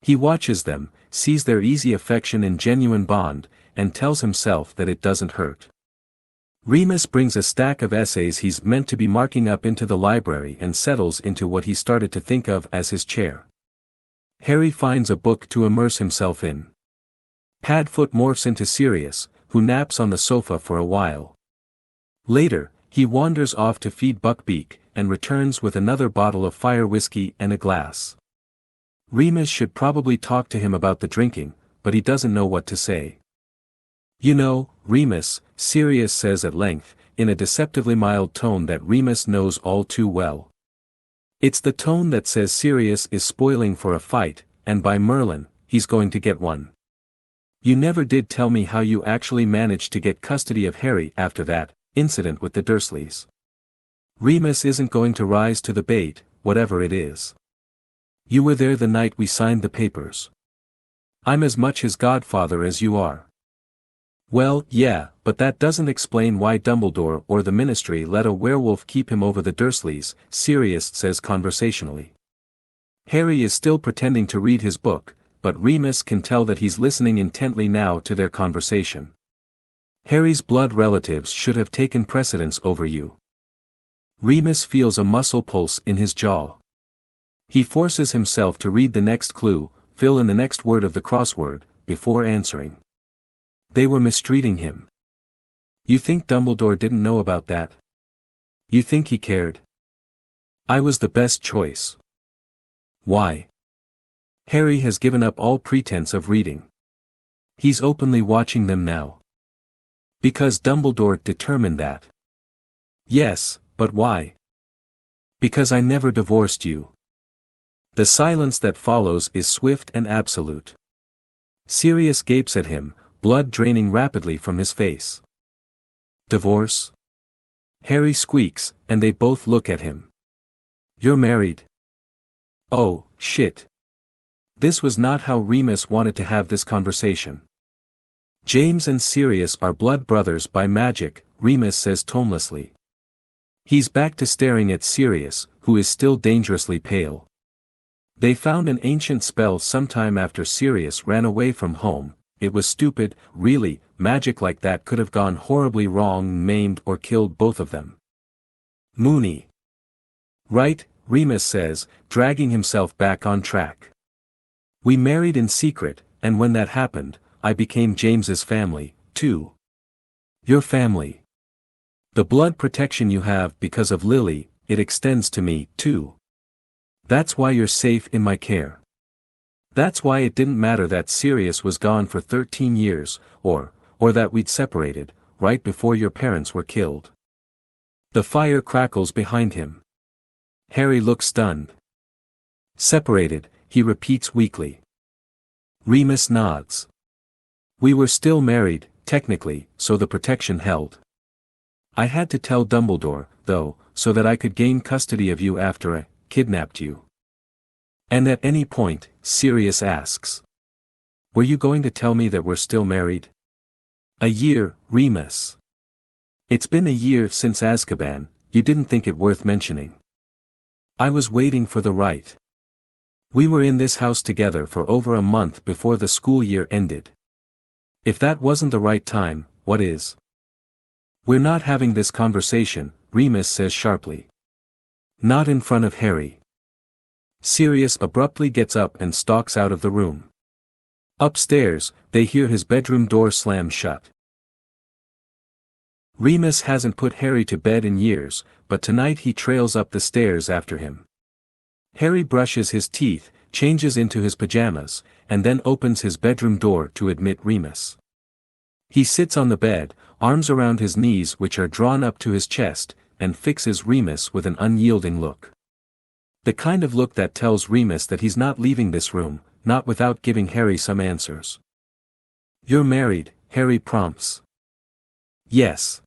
He watches them, sees their easy affection and genuine bond, and tells himself that it doesn't hurt. Remus brings a stack of essays he's meant to be marking up into the library and settles into what he started to think of as his chair. Harry finds a book to immerse himself in. Padfoot morphs into Sirius, who naps on the sofa for a while. Later, he wanders off to feed Buckbeak, and returns with another bottle of fire whiskey and a glass. Remus should probably talk to him about the drinking, but he doesn't know what to say. "You know, Remus," Sirius says at length, in a deceptively mild tone that Remus knows all too well. It's the tone that says Sirius is spoiling for a fight, and by Merlin, he's going to get one. "You never did tell me how you actually managed to get custody of Harry after that incident with the Dursleys." Remus isn't going to rise to the bait, whatever it is. "You were there the night we signed the papers. I'm as much his godfather as you are." "Well, yeah, but that doesn't explain why Dumbledore or the Ministry let a werewolf keep him over the Dursleys," Sirius says conversationally. Harry is still pretending to read his book, but Remus can tell that he's listening intently now to their conversation. "Harry's blood relatives should have taken precedence over you." Remus feels a muscle pulse in his jaw. He forces himself to read the next clue, fill in the next word of the crossword, before answering. "They were mistreating him." "You think Dumbledore didn't know about that? You think he cared?" "I was the best choice." "Why?" Harry has given up all pretense of reading. He's openly watching them now. "Because Dumbledore determined that." "Yes, but why?" "Because I never divorced you." The silence that follows is swift and absolute. Sirius gapes at him, blood draining rapidly from his face. "Divorce?" Harry squeaks, and they both look at him. "You're married?" Oh, shit. This was not how Remus wanted to have this conversation. "James and Sirius are blood brothers by magic," Remus says tonelessly. He's back to staring at Sirius, who is still dangerously pale. "They found an ancient spell sometime after Sirius ran away from home. It was stupid, really. Magic like that could have gone horribly wrong, maimed or killed both of them." "Moony." "Right," Remus says, dragging himself back on track. "We married in secret, and when that happened, I became James's family, too." "Your family. The blood protection you have because of Lily, it extends to me, too. That's why you're safe in my care. That's why it didn't matter that Sirius was gone for 13 years, or that we'd separated, right before your parents were killed. The fire crackles behind him. Harry looks stunned. Separated, he repeats weakly. Remus nods. We were still married, technically, so the protection held. I had to tell Dumbledore, though, so that I could gain custody of you after I kidnapped you. And at any point, Sirius asks. Were you going to tell me that we're still married? A year, Remus. It's been a year since Azkaban, you didn't think it worth mentioning. I was waiting for the right. We were in this house together for over a month before the school year ended. If that wasn't the right time, what is? We're not having this conversation, Remus says sharply. Not in front of Harry. Sirius abruptly gets up and stalks out of the room. Upstairs, they hear his bedroom door slam shut. Remus hasn't put Harry to bed in years, but tonight he trails up the stairs after him. Harry brushes his teeth, changes into his pajamas, and then opens his bedroom door to admit Remus. He sits on the bed, arms around his knees which are drawn up to his chest, and fixes Remus with an unyielding look. The kind of look that tells Remus that he's not leaving this room, not without giving Harry some answers. You're married, Harry prompts. Yes.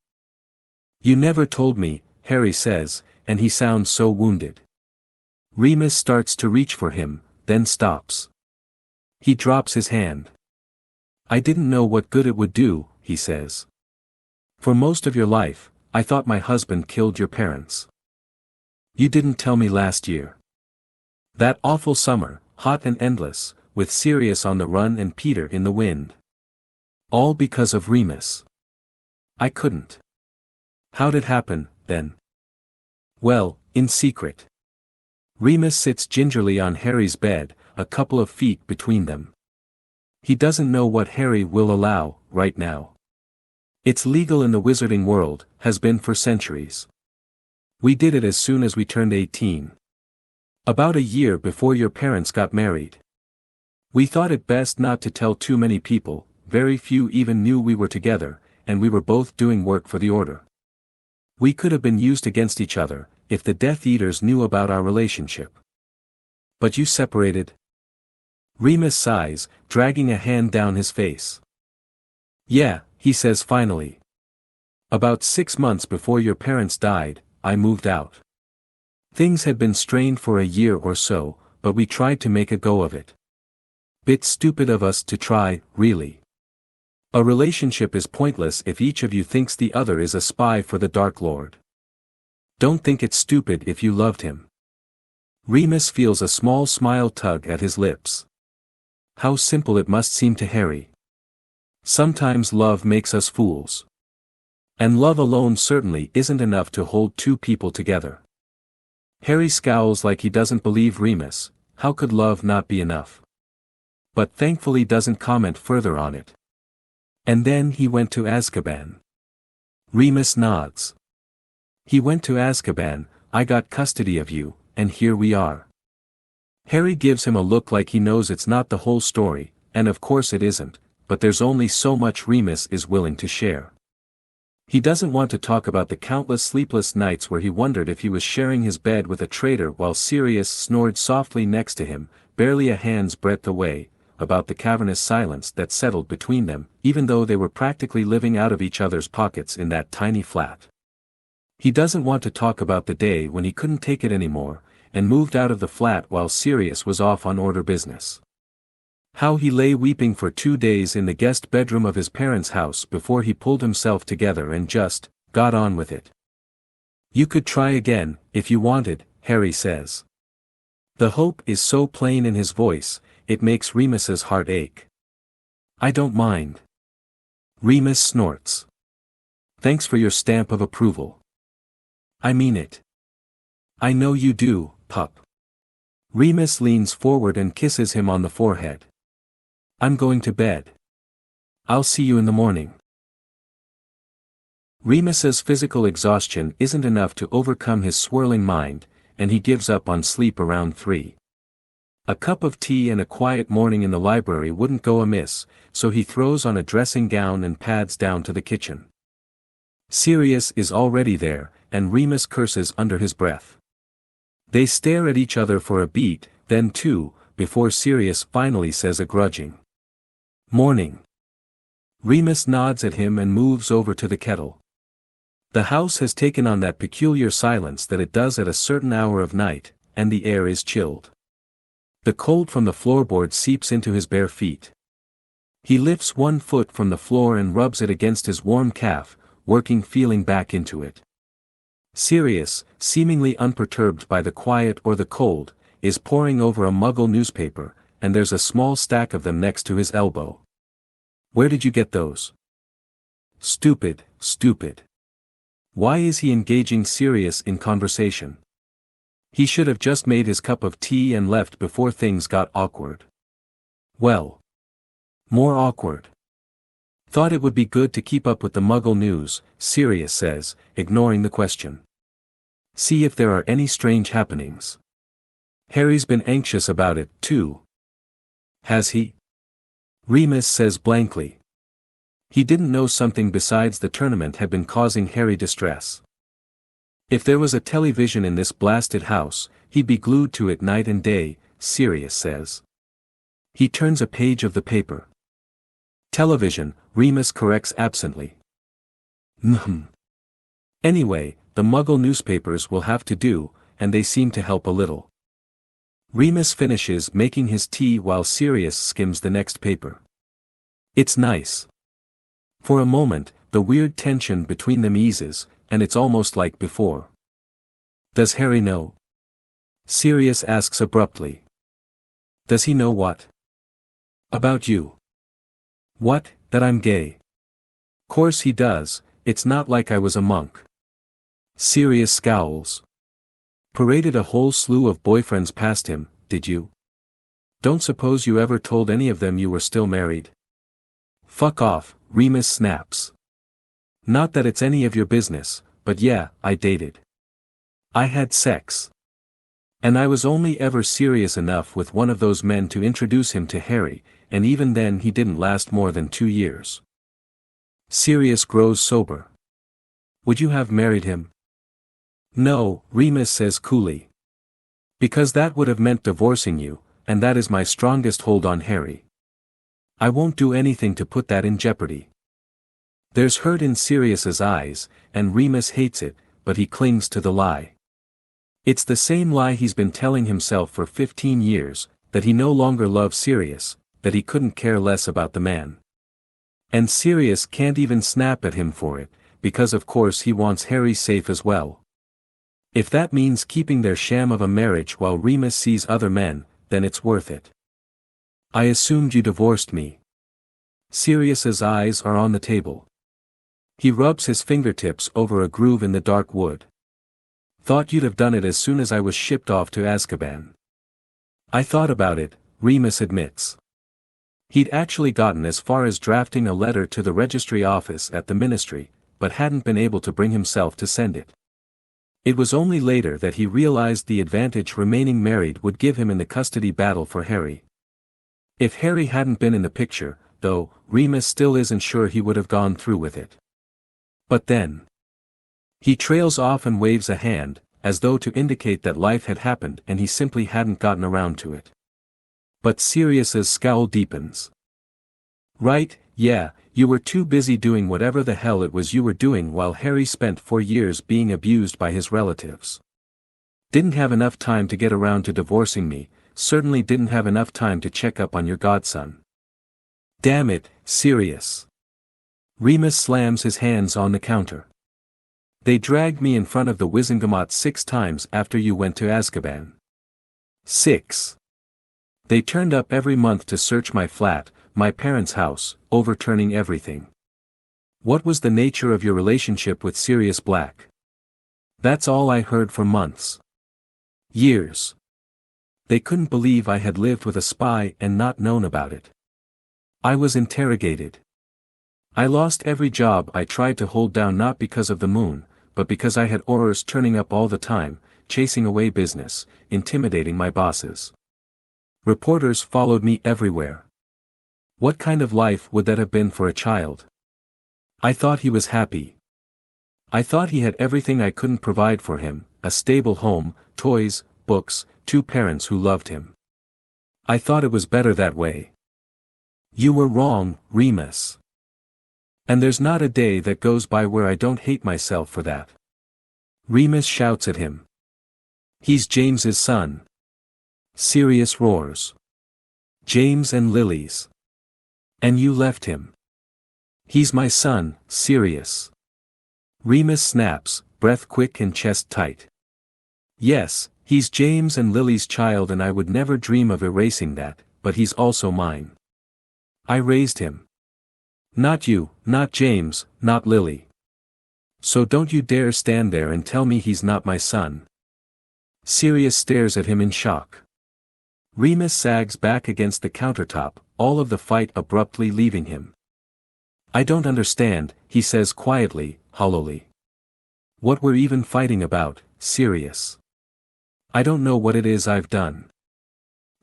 You never told me, Harry says, and he sounds so wounded. Remus starts to reach for him, then stops. He drops his hand. I didn't know what good it would do, he says. For most of your life, I thought my husband killed your parents. You didn't tell me last year. That awful summer, hot and endless, with Sirius on the run and Peter in the wind. All because of Remus. I couldn't. How'd it happen, then? Well, in secret. Remus sits gingerly on Harry's bed, a couple of feet between them. He doesn't know what Harry will allow, right now. It's legal in the wizarding world, has been for centuries. We did it as soon as we turned 18. About a year before your parents got married. We thought it best not to tell too many people, very few even knew we were together, and we were both doing work for the Order. We could have been used against each other, if the Death Eaters knew about our relationship. But you separated? Remus sighs, dragging a hand down his face. Yeah, he says finally. About 6 months before your parents died, I moved out. Things had been strained for a year or so, but we tried to make a go of it. Bit stupid of us to try, really. A relationship is pointless if each of you thinks the other is a spy for the Dark Lord. Don't think it's stupid if you loved him. Remus feels a small smile tug at his lips. How simple it must seem to Harry. Sometimes love makes us fools. And love alone certainly isn't enough to hold two people together. Harry scowls like he doesn't believe Remus. How could love not be enough? But thankfully doesn't comment further on it. And then he went to Azkaban. Remus nods. He went to Azkaban, I got custody of you, and here we are. Harry gives him a look like he knows it's not the whole story, and of course it isn't, but there's only so much Remus is willing to share. He doesn't want to talk about the countless sleepless nights where he wondered if he was sharing his bed with a traitor while Sirius snored softly next to him, barely a hand's breadth away, about the cavernous silence that settled between them, even though they were practically living out of each other's pockets in that tiny flat. He doesn't want to talk about the day when he couldn't take it anymore, and moved out of the flat while Sirius was off on Order business. How he lay weeping for 2 days in the guest bedroom of his parents' house before he pulled himself together and just got on with it. You could try again, if you wanted, Harry says. The hope is so plain in his voice, it makes Remus's heart ache. I don't mind. Remus snorts. Thanks for your stamp of approval. I mean it. I know you do, pup. Remus leans forward and kisses him on the forehead. I'm going to bed. I'll see you in the morning. Remus's physical exhaustion isn't enough to overcome his swirling mind, and he gives up on sleep around 3. A cup of tea and a quiet morning in the library wouldn't go amiss, so he throws on a dressing gown and pads down to the kitchen. Sirius is already there, and Remus curses under his breath. They stare at each other for a beat, then two, before Sirius finally says a grudging "Morning." Remus nods at him and moves over to the kettle. The house has taken on that peculiar silence that it does at a certain hour of night, and the air is chilled. The cold from the floorboard seeps into his bare feet. He lifts one foot from the floor and rubs it against his warm calf, working feeling back into it. Sirius, seemingly unperturbed by the quiet or the cold, is poring over a Muggle newspaper, and there's a small stack of them next to his elbow. "Where did you get those?" Stupid, stupid. Why is he engaging Sirius in conversation? He should have just made his cup of tea and left before things got awkward. Well, more awkward. Thought it would be good to keep up with the Muggle news, Sirius says, ignoring the question. See if there are any strange happenings. Harry's been anxious about it, too. Has he? Remus says blankly. He didn't know something besides the tournament had been causing Harry distress. If there was a television in this blasted house, he'd be glued to it night and day, Sirius says. He turns a page of the paper. Television, Remus corrects absently. Anyway, the Muggle newspapers will have to do, and they seem to help a little. Remus finishes making his tea while Sirius skims the next paper. It's nice. For a moment, the weird tension between them eases, and it's almost like before. Does Harry know? Sirius asks abruptly. Does he know what? About you. What, that I'm gay? Course he does, it's not like I was a monk. Sirius scowls. Paraded a whole slew of boyfriends past him, did you? Don't suppose you ever told any of them you were still married? Fuck off, Remus snaps. Not that it's any of your business, but yeah, I dated. I had sex. And I was only ever serious enough with one of those men to introduce him to Harry, and even then he didn't last more than 2 years. Sirius grows sober. Would you have married him? No, Remus says coolly. Because that would have meant divorcing you, and that is my strongest hold on Harry. I won't do anything to put that in jeopardy. There's hurt in Sirius's eyes, and Remus hates it, but he clings to the lie. It's the same lie he's been telling himself for 15 years, that he no longer loves Sirius, that he couldn't care less about the man. And Sirius can't even snap at him for it, because of course he wants Harry safe as well. If that means keeping their sham of a marriage while Remus sees other men, then it's worth it. I assumed you divorced me. Sirius's eyes are on the table. He rubs his fingertips over a groove in the dark wood. Thought you'd have done it as soon as I was shipped off to Azkaban. I thought about it, Remus admits. He'd actually gotten as far as drafting a letter to the registry office at the ministry, but hadn't been able to bring himself to send it. It was only later that he realized the advantage remaining married would give him in the custody battle for Harry. If Harry hadn't been in the picture, though, Remus still isn't sure he would have gone through with it. But then. He trails off and waves a hand, as though to indicate that life had happened and he simply hadn't gotten around to it. But Sirius's scowl deepens. Right, yeah, you were too busy doing whatever the hell it was you were doing while Harry spent 4 years being abused by his relatives. Didn't have enough time to get around to divorcing me, certainly didn't have enough time to check up on your godson. Damn it, Sirius. Remus slams his hands on the counter. They dragged me in front of the Wizengamot 6 times after you went to Azkaban. 6. They turned up every month to search my flat, my parents' house, overturning everything. What was the nature of your relationship with Sirius Black? That's all I heard for months. Years. They couldn't believe I had lived with a spy and not known about it. I was interrogated. I lost every job I tried to hold down not because of the moon, but because I had Aurors turning up all the time, chasing away business, intimidating my bosses. Reporters followed me everywhere. What kind of life would that have been for a child? I thought he was happy. I thought he had everything I couldn't provide for him, a stable home, toys, books, 2 parents who loved him. I thought it was better that way. You were wrong, Remus. And there's not a day that goes by where I don't hate myself for that. Remus shouts at him. He's James's son. Sirius roars. James and Lily's. And you left him. He's my son, Sirius. Remus snaps, breath quick and chest tight. Yes, he's James and Lily's child and I would never dream of erasing that, but he's also mine. I raised him. Not you, not James, not Lily. So don't you dare stand there and tell me he's not my son. Sirius stares at him in shock. Remus sags back against the countertop, all of the fight abruptly leaving him. I don't understand, he says quietly, hollowly. What we're even fighting about, Sirius. I don't know what it is I've done.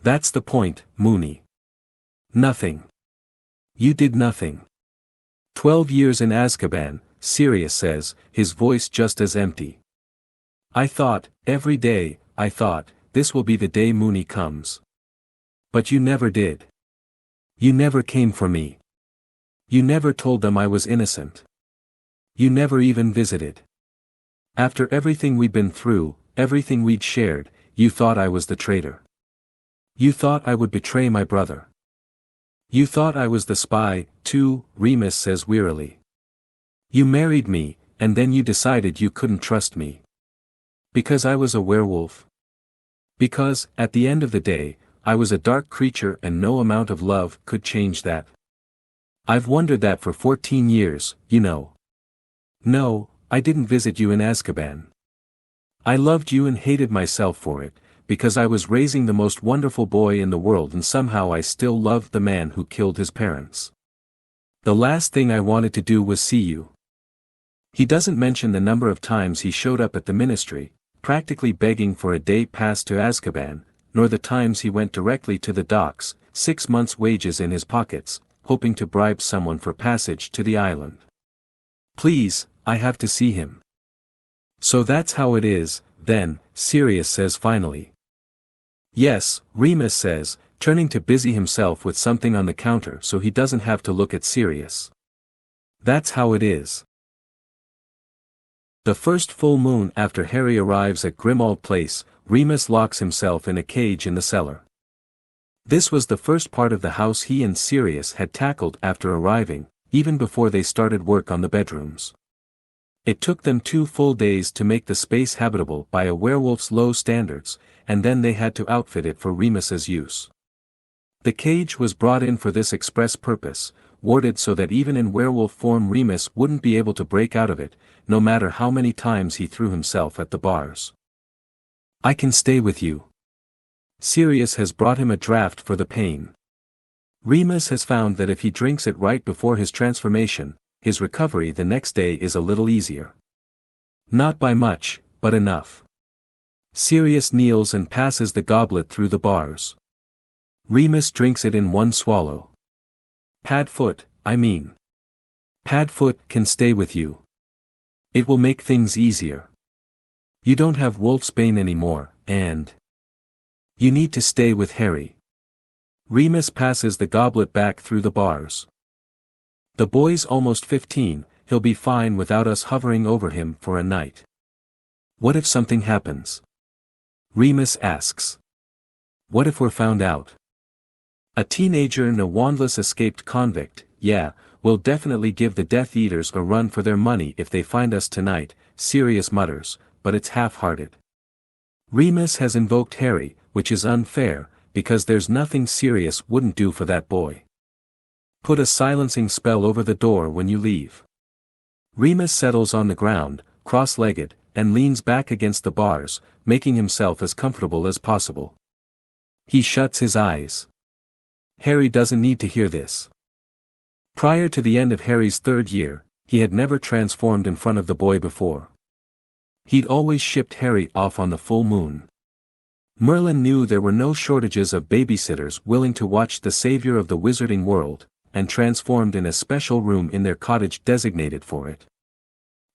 That's the point, Mooney. Nothing. You did nothing. 12 years in Azkaban, Sirius says, his voice just as empty. I thought, every day, I thought, this will be the day Mooney comes. But you never did. You never came for me. You never told them I was innocent. You never even visited. After everything we'd been through, everything we'd shared, you thought I was the traitor. You thought I would betray my brother. You thought I was the spy, too, Remus says wearily. You married me, and then you decided you couldn't trust me. Because I was a werewolf. Because, at the end of the day, I was a dark creature and no amount of love could change that. I've wondered that for 14 years, you know. No, I didn't visit you in Azkaban. I loved you and hated myself for it, because I was raising the most wonderful boy in the world and somehow I still loved the man who killed his parents. The last thing I wanted to do was see you. He doesn't mention the number of times he showed up at the ministry, practically begging for a day pass to Azkaban, nor the times he went directly to the docks, 6 months' wages in his pockets, hoping to bribe someone for passage to the island. Please, I have to see him. So that's how it is, then, Sirius says finally. Yes, Remus says, turning to busy himself with something on the counter so he doesn't have to look at Sirius. That's how it is. The first full moon after Harry arrives at Grimmauld Place, Remus locks himself in a cage in the cellar. This was the first part of the house he and Sirius had tackled after arriving, even before they started work on the bedrooms. It took them 2 full days to make the space habitable by a werewolf's low standards, and then they had to outfit it for Remus's use. The cage was brought in for this express purpose, warded so that even in werewolf form Remus wouldn't be able to break out of it, no matter how many times he threw himself at the bars. I can stay with you. Sirius has brought him a draft for the pain. Remus has found that if he drinks it right before his transformation, his recovery the next day is a little easier. Not by much, but enough. Sirius kneels and passes the goblet through the bars. Remus drinks it in 1 swallow. Padfoot, I mean. Padfoot can stay with you. It will make things easier. You don't have Wolfsbane anymore, and you need to stay with Harry. Remus passes the goblet back through the bars. The boy's almost 15, he'll be fine without us hovering over him for a night. What if something happens? Remus asks. What if we're found out? A teenager and a wandless escaped convict, yeah, will definitely give the Death Eaters a run for their money if they find us tonight, Sirius mutters, but it's half-hearted. Remus has invoked Harry, which is unfair, because there's nothing Sirius wouldn't do for that boy. Put a silencing spell over the door when you leave. Remus settles on the ground, cross-legged, and leans back against the bars, making himself as comfortable as possible. He shuts his eyes. Harry doesn't need to hear this. Prior to the end of Harry's 3rd year, he had never transformed in front of the boy before. He'd always shipped Harry off on the full moon. Merlin knew there were no shortages of babysitters willing to watch the savior of the wizarding world, and transformed in a special room in their cottage designated for it.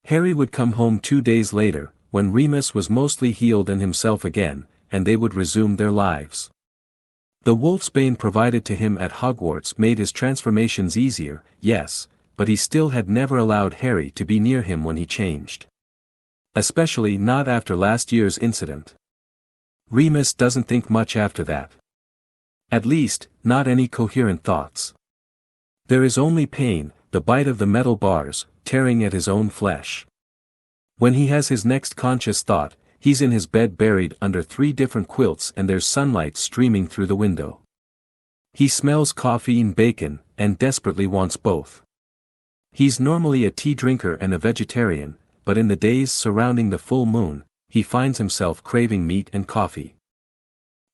Harry would come home 2 days later, when Remus was mostly healed and himself again, and they would resume their lives. The wolfsbane provided to him at Hogwarts made his transformations easier, yes, but he still had never allowed Harry to be near him when he changed. Especially not after last year's incident. Remus doesn't think much after that. At least, not any coherent thoughts. There is only pain, the bite of the metal bars, tearing at his own flesh. When he has his next conscious thought, he's in his bed buried under 3 different quilts and there's sunlight streaming through the window. He smells coffee and bacon, and desperately wants both. He's normally a tea drinker and a vegetarian, but in the days surrounding the full moon, he finds himself craving meat and coffee.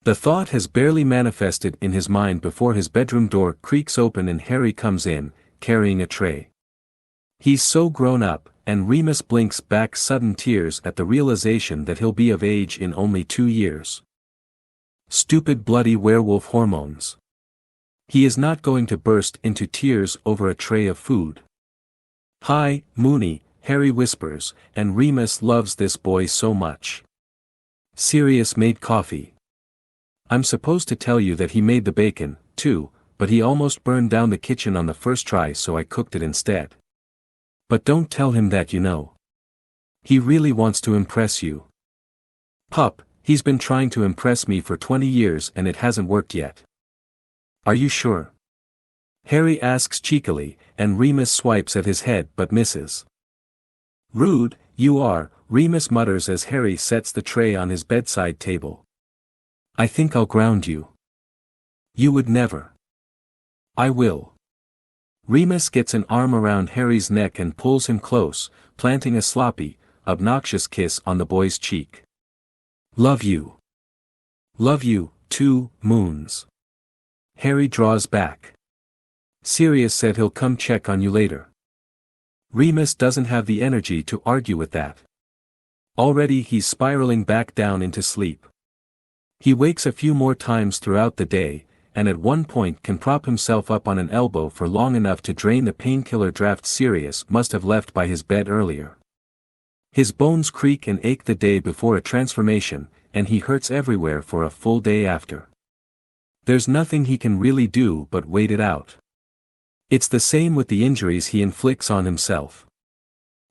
The thought has barely manifested in his mind before his bedroom door creaks open and Harry comes in, carrying a tray. He's so grown up, and Remus blinks back sudden tears at the realization that he'll be of age in only 2 years. Stupid bloody werewolf hormones. He is not going to burst into tears over a tray of food. "Hi, Moony," Harry whispers, and Remus loves this boy so much. Sirius made coffee. I'm supposed to tell you that he made the bacon, too, but he almost burned down the kitchen on the first try, so I cooked it instead. But don't tell him that, you know. He really wants to impress you. Pup, he's been trying to impress me for 20 years and it hasn't worked yet. Are you sure? Harry asks cheekily, and Remus swipes at his head but misses. Rude, you are, Remus mutters as Harry sets the tray on his bedside table. I think I'll ground you. You would never. I will. Remus gets an arm around Harry's neck and pulls him close, planting a sloppy, obnoxious kiss on the boy's cheek. Love you. Love you, too, Moons. Harry draws back. Sirius said he'll come check on you later. Remus doesn't have the energy to argue with that. Already he's spiraling back down into sleep. He wakes a few more times throughout the day, and at one point can prop himself up on an elbow for long enough to drain the painkiller draft Sirius must have left by his bed earlier. His bones creak and ache the day before a transformation, and he hurts everywhere for a full day after. There's nothing he can really do but wait it out. It's the same with the injuries he inflicts on himself.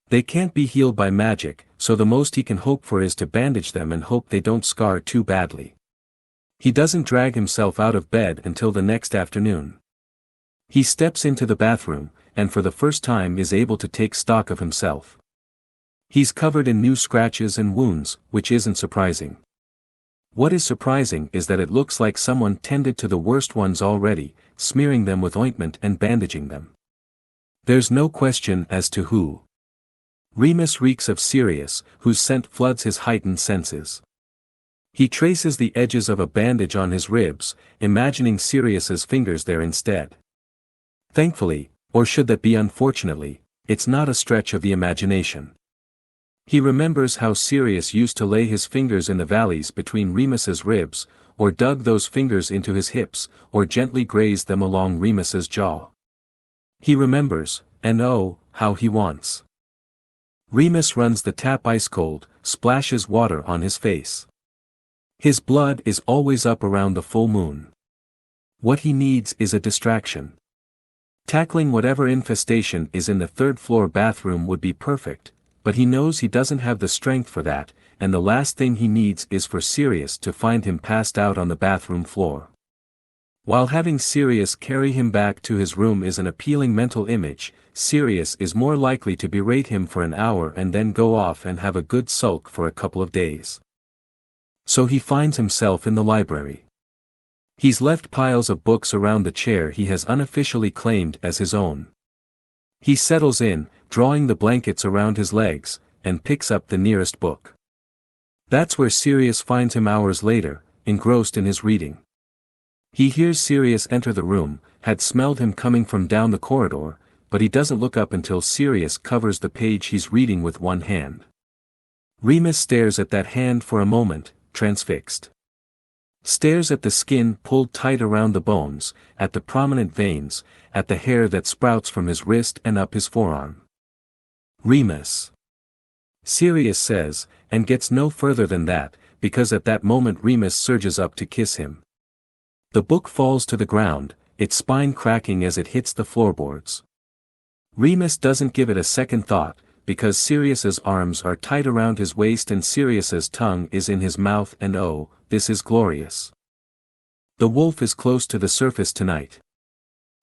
They can't be healed by magic, so the most he can hope for is to bandage them and hope they don't scar too badly. He doesn't drag himself out of bed until the next afternoon. He steps into the bathroom, and for the first time is able to take stock of himself. He's covered in new scratches and wounds, which isn't surprising. What is surprising is that it looks like someone tended to the worst ones already, smearing them with ointment and bandaging them. There's no question as to who. Remus reeks of Sirius, whose scent floods his heightened senses. He traces the edges of a bandage on his ribs, imagining Sirius's fingers there instead. Thankfully, or should that be unfortunately, it's not a stretch of the imagination. He remembers how Sirius used to lay his fingers in the valleys between Remus's ribs, or dug those fingers into his hips, or gently grazed them along Remus's jaw. He remembers, and oh, how he wants. Remus runs the tap ice cold, splashes water on his face. His blood is always up around the full moon. What he needs is a distraction. Tackling whatever infestation is in the third-floor bathroom would be perfect, but he knows he doesn't have the strength for that, and the last thing he needs is for Sirius to find him passed out on the bathroom floor. While having Sirius carry him back to his room is an appealing mental image, Sirius is more likely to berate him for an hour and then go off and have a good sulk for a couple of days. So he finds himself in the library. He's left piles of books around the chair he has unofficially claimed as his own. He settles in, drawing the blankets around his legs, and picks up the nearest book. That's where Sirius finds him hours later, engrossed in his reading. He hears Sirius enter the room, had smelled him coming from down the corridor, but he doesn't look up until Sirius covers the page he's reading with one hand. Remus stares at that hand for a moment, transfixed. Stares at the skin pulled tight around the bones, at the prominent veins, at the hair that sprouts from his wrist and up his forearm. Remus. Sirius says, and gets no further than that, because at that moment Remus surges up to kiss him. The book falls to the ground, its spine cracking as it hits the floorboards. Remus doesn't give it a second thought, because Sirius's arms are tight around his waist and Sirius's tongue is in his mouth, and oh, this is glorious. The wolf is close to the surface tonight.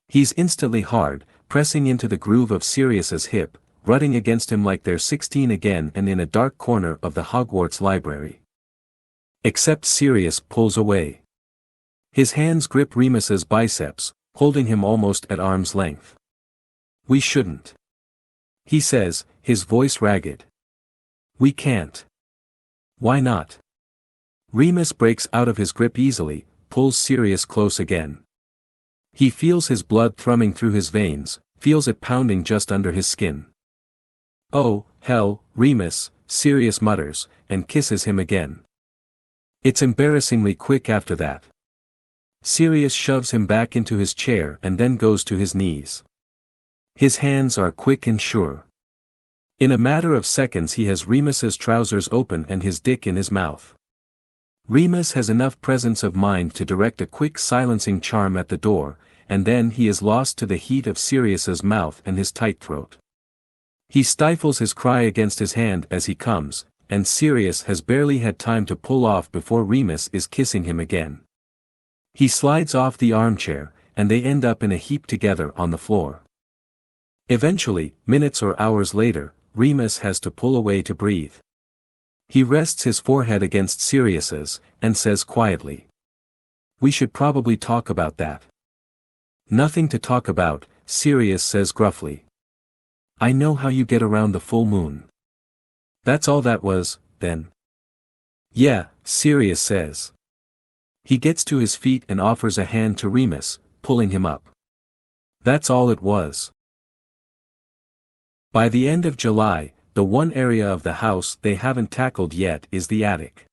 He's instantly hard, pressing into the groove of Sirius's hip, rutting against him like they're 16 again and in a dark corner of the Hogwarts library. Except Sirius pulls away. His hands grip Remus's biceps, holding him almost at arm's length. "We shouldn't," he says, his voice ragged. "We can't." "Why not?" Remus breaks out of his grip easily, pulls Sirius close again. He feels his blood thrumming through his veins, feels it pounding just under his skin. "Oh, hell, Remus," Sirius mutters, and kisses him again. It's embarrassingly quick after that. Sirius shoves him back into his chair and then goes to his knees. His hands are quick and sure. In a matter of seconds he has Remus's trousers open and his dick in his mouth. Remus has enough presence of mind to direct a quick silencing charm at the door, and then he is lost to the heat of Sirius's mouth and his tight throat. He stifles his cry against his hand as he comes, and Sirius has barely had time to pull off before Remus is kissing him again. He slides off the armchair, and they end up in a heap together on the floor. Eventually, minutes or hours later, Remus has to pull away to breathe. He rests his forehead against Sirius's, and says quietly, "We should probably talk about that." "Nothing to talk about," Sirius says gruffly. "I know how you get around the full moon." "That's all that was, then?" "Yeah," Sirius says. He gets to his feet and offers a hand to Remus, pulling him up. That's all it was. By the end of July, the one area of the house they haven't tackled yet is the attic.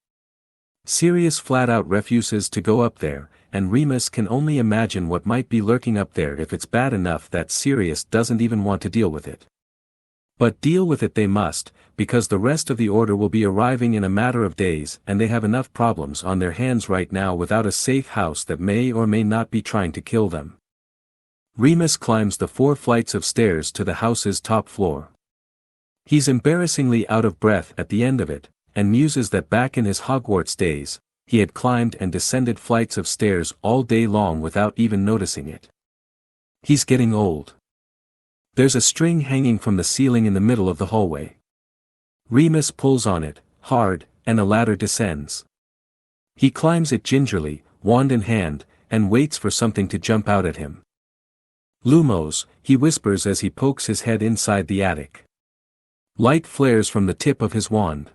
Sirius flat out refuses to go up there, and Remus can only imagine what might be lurking up there if it's bad enough that Sirius doesn't even want to deal with it. But deal with it they must, because the rest of the order will be arriving in a matter of days and they have enough problems on their hands right now without a safe house that may or may not be trying to kill them. Remus climbs the 4 flights of stairs to the house's top floor. He's embarrassingly out of breath at the end of it, and muses that back in his Hogwarts days, he had climbed and descended flights of stairs all day long without even noticing it. He's getting old. There's a string hanging from the ceiling in the middle of the hallway. Remus pulls on it, hard, and a ladder descends. He climbs it gingerly, wand in hand, and waits for something to jump out at him. "Lumos," he whispers as he pokes his head inside the attic. Light flares from the tip of his wand.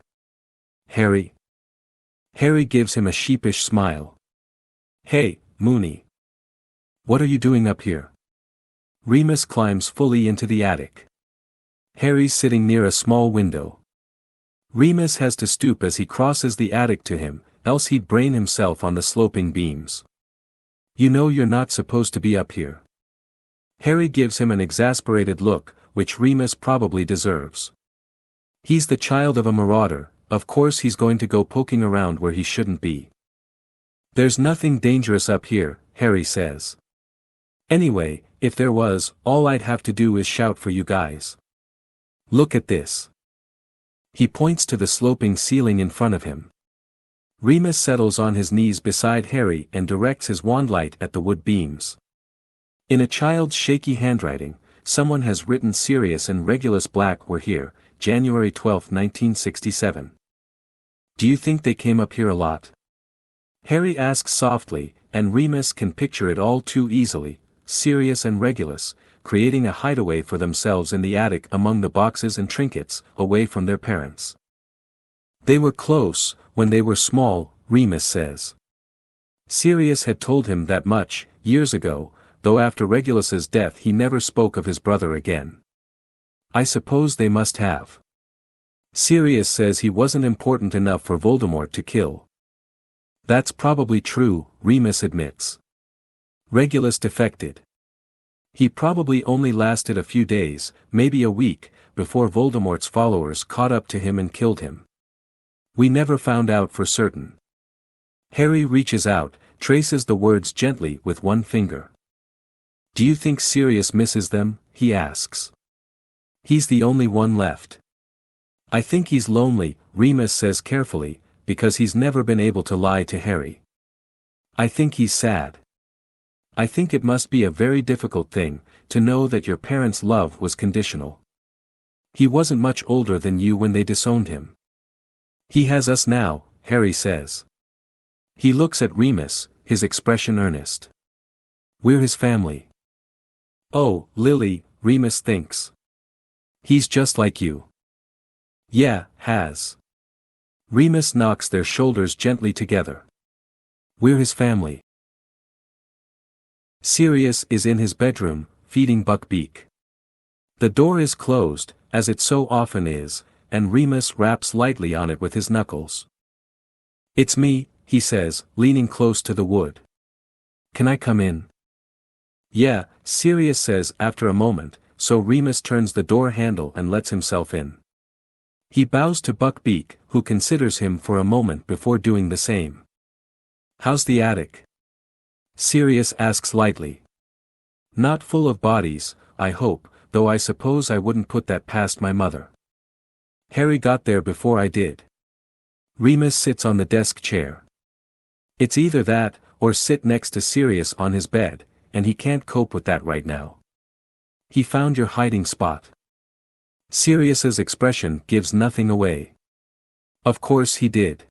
"Harry?" Harry gives him a sheepish smile. "Hey, Moony. What are you doing up here?" Remus climbs fully into the attic. Harry's sitting near a small window. Remus has to stoop as he crosses the attic to him, else he'd brain himself on the sloping beams. "You know you're not supposed to be up here." Harry gives him an exasperated look, which Remus probably deserves. He's the child of a marauder, of course he's going to go poking around where he shouldn't be. "There's nothing dangerous up here," Harry says. "Anyway, if there was, all I'd have to do is shout for you guys. Look at this." He points to the sloping ceiling in front of him. Remus settles on his knees beside Harry and directs his wand light at the wood beams. In a child's shaky handwriting, someone has written Sirius and Regulus Black were here, January 12, 1967. "Do you think they came up here a lot?" Harry asks softly, and Remus can picture it all too easily, Sirius and Regulus, creating a hideaway for themselves in the attic among the boxes and trinkets, away from their parents. "They were close, when they were small," Remus says. Sirius had told him that much, years ago, though after Regulus's death he never spoke of his brother again. "I suppose they must have." Sirius says he wasn't important enough for Voldemort to kill. "That's probably true," Remus admits. "Regulus defected. He probably only lasted a few days, maybe a week, before Voldemort's followers caught up to him and killed him. We never found out for certain. Harry reaches out, traces the words gently with one finger. Do you think Sirius misses them? He asks. He's the only one left. I think he's lonely, Remus says carefully, because he's never been able to lie to Harry. I think he's sad. I think it must be a very difficult thing, to know that your parents' love was conditional. He wasn't much older than you when they disowned him. He has us now, Harry says. He looks at Remus, his expression earnest. We're his family. Oh, Lily, Remus thinks. He's just like you. Yeah, has. Remus knocks their shoulders gently together. We're his family. Sirius is in his bedroom, feeding Buckbeak. The door is closed, as it so often is, and Remus raps lightly on it with his knuckles. It's me, he says, leaning close to the wood. Can I come in? Yeah, Sirius says after a moment, so Remus turns the door handle and lets himself in. He bows to Buckbeak, who considers him for a moment before doing the same. How's the attic? Sirius asks lightly. Not full of bodies, I hope, though I suppose I wouldn't put that past my mother. Harry got there before I did. Remus sits on the desk chair. It's either that, or sit next to Sirius on his bed, and he can't cope with that right now. He found your hiding spot. Sirius's expression gives nothing away. Of course he did.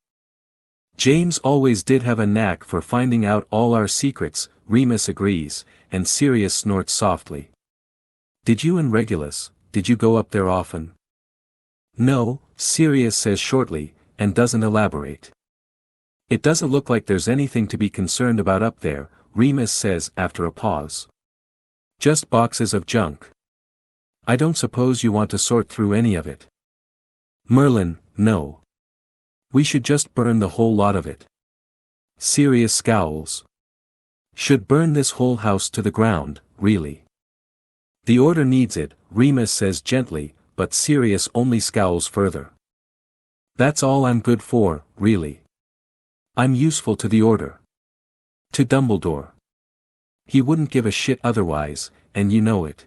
James always did have a knack for finding out all our secrets, Remus agrees, and Sirius snorts softly. Did you and Regulus, did you go up there often? No, Sirius says shortly, and doesn't elaborate. It doesn't look like there's anything to be concerned about up there, Remus says after a pause. Just boxes of junk. I don't suppose you want to sort through any of it. Merlin, no. We should just burn the whole lot of it. Sirius scowls. Should burn this whole house to the ground, really. The order needs it, Remus says gently, but Sirius only scowls further. That's all I'm good for, really. I'm useful to the order. To Dumbledore. He wouldn't give a shit otherwise, and you know it.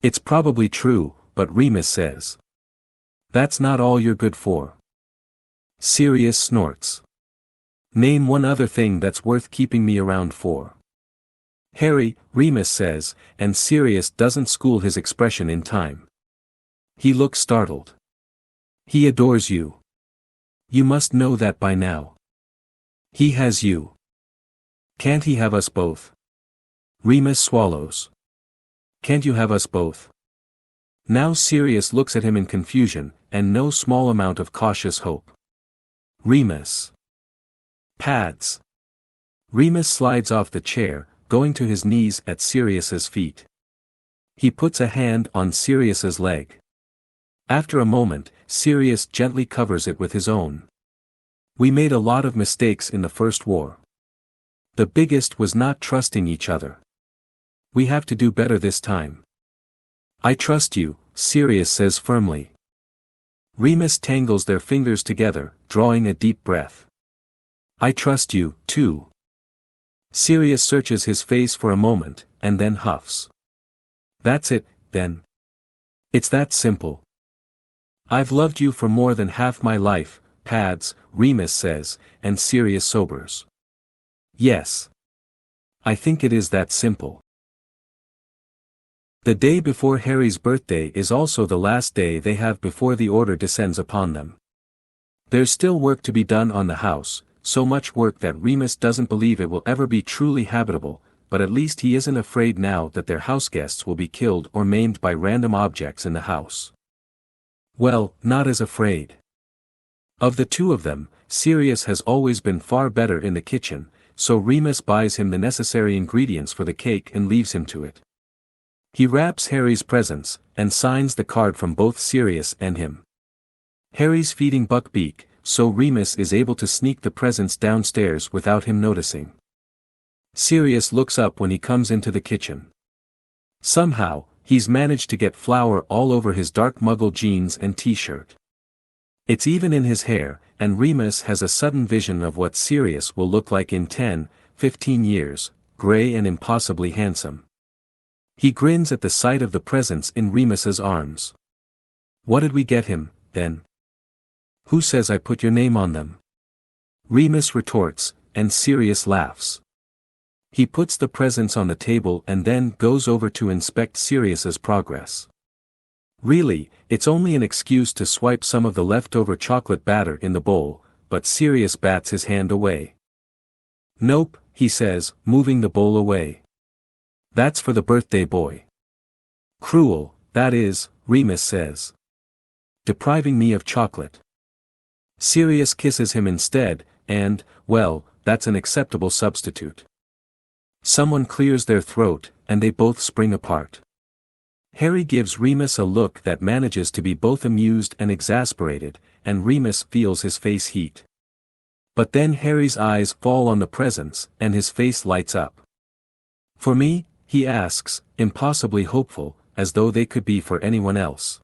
It's probably true, but Remus says. That's not all you're good for. Sirius snorts. Name one other thing that's worth keeping me around for. Harry, Remus says, and Sirius doesn't school his expression in time. He looks startled. He adores you. You must know that by now. He has you. Can't he have us both? Remus swallows. Can't you have us both? Now Sirius looks at him in confusion, and no small amount of cautious hope. Remus. Pads. Remus slides off the chair, going to his knees at Sirius's feet. He puts a hand on Sirius's leg. After a moment, Sirius gently covers it with his own. We made a lot of mistakes in the First War. The biggest was not trusting each other. We have to do better this time. I trust you, Sirius says firmly. Remus tangles their fingers together, drawing a deep breath. I trust you, too. Sirius searches his face for a moment, and then huffs. That's it, then. It's that simple. I've loved you for more than half my life, Pads, Remus says, and Sirius sobers. Yes. I think it is that simple. The day before Harry's birthday is also the last day they have before the order descends upon them. There's still work to be done on the house, so much work that Remus doesn't believe it will ever be truly habitable, but at least he isn't afraid now that their houseguests will be killed or maimed by random objects in the house. Well, not as afraid. Of the two of them, Sirius has always been far better in the kitchen, so Remus buys him the necessary ingredients for the cake and leaves him to it. He wraps Harry's presents, and signs the card from both Sirius and him. Harry's feeding Buckbeak, so Remus is able to sneak the presents downstairs without him noticing. Sirius looks up when he comes into the kitchen. Somehow, he's managed to get flour all over his dark muggle jeans and t-shirt. It's even in his hair, and Remus has a sudden vision of what Sirius will look like in 10, 15 years, gray and impossibly handsome. He grins at the sight of the presents in Remus's arms. What did we get him, then? Who says I put your name on them? Remus retorts, and Sirius laughs. He puts the presents on the table and then goes over to inspect Sirius's progress. Really, it's only an excuse to swipe some of the leftover chocolate batter in the bowl, but Sirius bats his hand away. Nope, he says, moving the bowl away. That's for the birthday boy. Cruel, that is, Remus says. Depriving me of chocolate. Sirius kisses him instead, and, well, that's an acceptable substitute. Someone clears their throat, and they both spring apart. Harry gives Remus a look that manages to be both amused and exasperated, and Remus feels his face heat. But then Harry's eyes fall on the presents, and his face lights up. For me? He asks, impossibly hopeful, as though they could be for anyone else.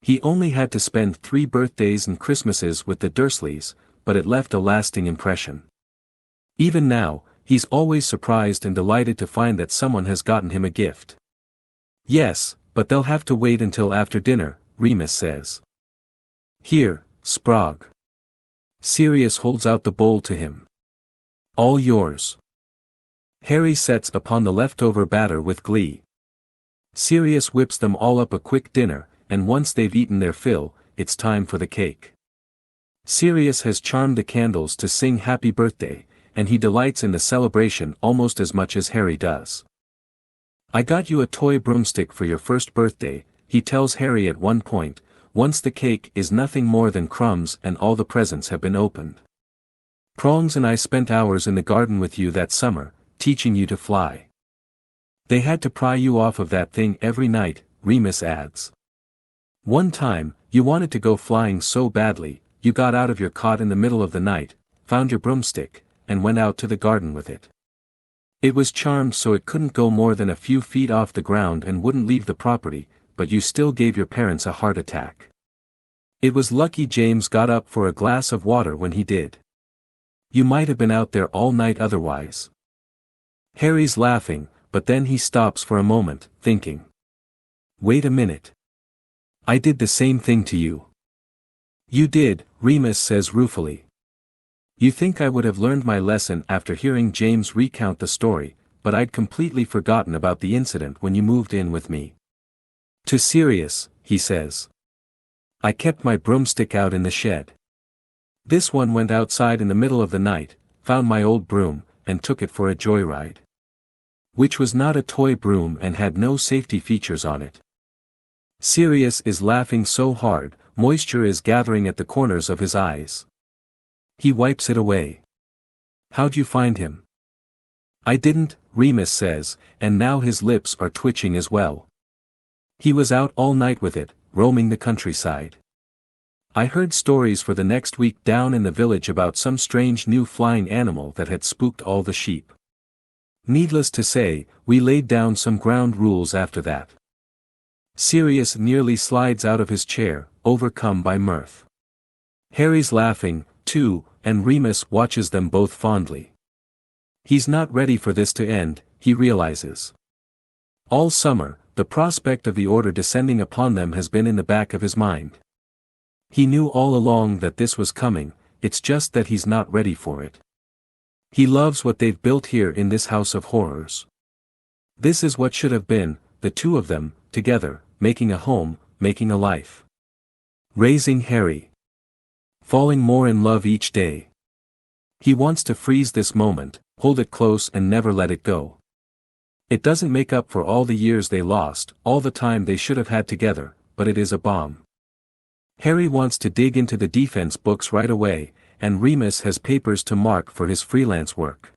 He only had to spend 3 birthdays and Christmases with the Dursleys, but it left a lasting impression. Even now, he's always surprised and delighted to find that someone has gotten him a gift. Yes, but they'll have to wait until after dinner, Remus says. Here, Sprague. Sirius holds out the bowl to him. All yours. Harry sets upon the leftover batter with glee. Sirius whips them all up a quick dinner, and once they've eaten their fill, it's time for the cake. Sirius has charmed the candles to sing happy birthday, and he delights in the celebration almost as much as Harry does. I got you a toy broomstick for your first birthday, he tells Harry at one point, once the cake is nothing more than crumbs and all the presents have been opened. Prongs and I spent hours in the garden with you that summer, teaching you to fly. They had to pry you off of that thing every night, Remus adds. One time, you wanted to go flying so badly, you got out of your cot in the middle of the night, found your broomstick, and went out to the garden with it. It was charmed so it couldn't go more than a few feet off the ground and wouldn't leave the property, but you still gave your parents a heart attack. It was lucky James got up for a glass of water when he did. You might have been out there all night otherwise. Harry's laughing, but then he stops for a moment, thinking. Wait a minute. I did the same thing to you. You did, Remus says ruefully. You think I would have learned my lesson after hearing James recount the story, but I'd completely forgotten about the incident when you moved in with me. To Sirius, he says. I kept my broomstick out in the shed. This one went outside in the middle of the night, found my old broom, and took it for a joyride. Which was not a toy broom and had no safety features on it. Sirius is laughing so hard, moisture is gathering at the corners of his eyes. He wipes it away. How'd you find him? I didn't, Remus says, and now his lips are twitching as well. He was out all night with it, roaming the countryside. I heard stories for the next week down in the village about some strange new flying animal that had spooked all the sheep. Needless to say, we laid down some ground rules after that. Sirius nearly slides out of his chair, overcome by mirth. Harry's laughing, too, and Remus watches them both fondly. He's not ready for this to end, he realizes. All summer, the prospect of the order descending upon them has been in the back of his mind. He knew all along that this was coming, it's just that he's not ready for it. He loves what they've built here in this house of horrors. This is what should have been, the two of them, together, making a home, making a life. Raising Harry. Falling more in love each day. He wants to freeze this moment, hold it close and never let it go. It doesn't make up for all the years they lost, all the time they should have had together, but it is a bomb. Harry wants to dig into the defense books right away, and Remus has papers to mark for his freelance work.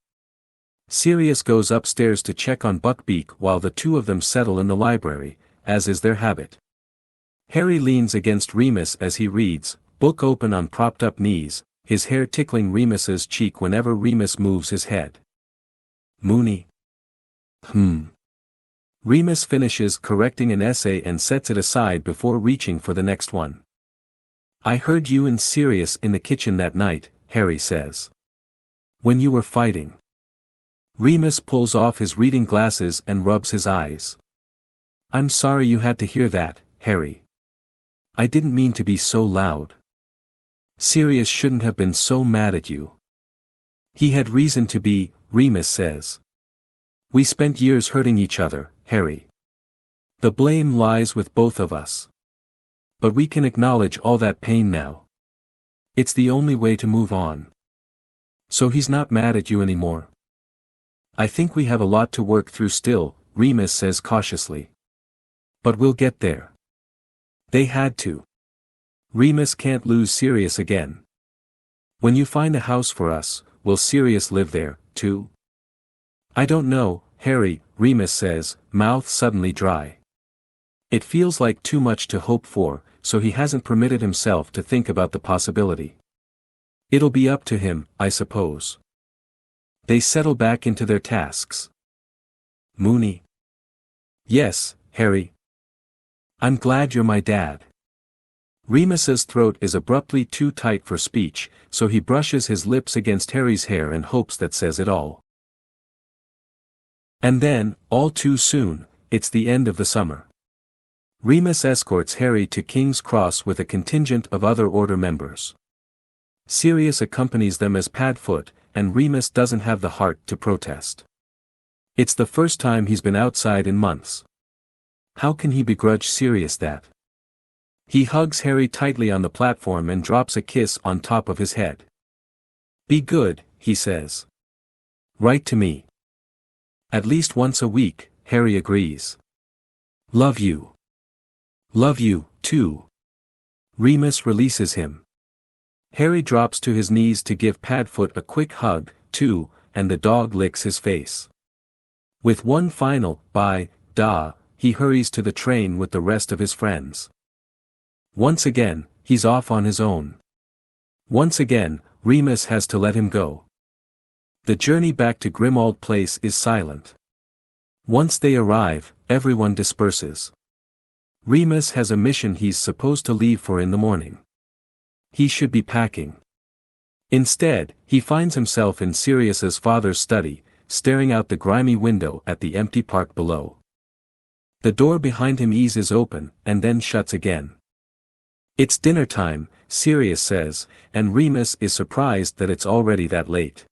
Sirius goes upstairs to check on Buckbeak while the two of them settle in the library, as is their habit. Harry leans against Remus as he reads, book open on propped-up knees, his hair tickling Remus's cheek whenever Remus moves his head. Moony. Remus finishes correcting an essay and sets it aside before reaching for the next one. I heard you and Sirius in the kitchen that night, Harry says. When you were fighting. Remus pulls off his reading glasses and rubs his eyes. I'm sorry you had to hear that, Harry. I didn't mean to be so loud. Sirius shouldn't have been so mad at you. He had reason to be, Remus says. We spent years hurting each other, Harry. The blame lies with both of us. But we can acknowledge all that pain now. It's the only way to move on. So he's not mad at you anymore. I think we have a lot to work through still, Remus says cautiously. But we'll get there. They had to. Remus can't lose Sirius again. When you find a house for us, will Sirius live there, too? I don't know, Harry, Remus says, mouth suddenly dry. It feels like too much to hope for, so he hasn't permitted himself to think about the possibility. It'll be up to him, I suppose. They settle back into their tasks. Mooney. Yes, Harry. I'm glad you're my dad. Remus's throat is abruptly too tight for speech, so he brushes his lips against Harry's hair and hopes that says it all. And then, all too soon, it's the end of the summer. Remus escorts Harry to King's Cross with a contingent of other Order members. Sirius accompanies them as Padfoot, and Remus doesn't have the heart to protest. It's the first time he's been outside in months. How can he begrudge Sirius that? He hugs Harry tightly on the platform and drops a kiss on top of his head. Be good, he says. Write to me. At least once a week, Harry agrees. Love you. Love you, too. Remus releases him. Harry drops to his knees to give Padfoot a quick hug, too, and the dog licks his face. With one final, bye, da, he hurries to the train with the rest of his friends. Once again, he's off on his own. Once again, Remus has to let him go. The journey back to Grimmauld Place is silent. Once they arrive, everyone disperses. Remus has a mission he's supposed to leave for in the morning. He should be packing. Instead, he finds himself in Sirius's father's study, staring out the grimy window at the empty park below. The door behind him eases open, and then shuts again. It's dinner time, Sirius says, and Remus is surprised that it's already that late.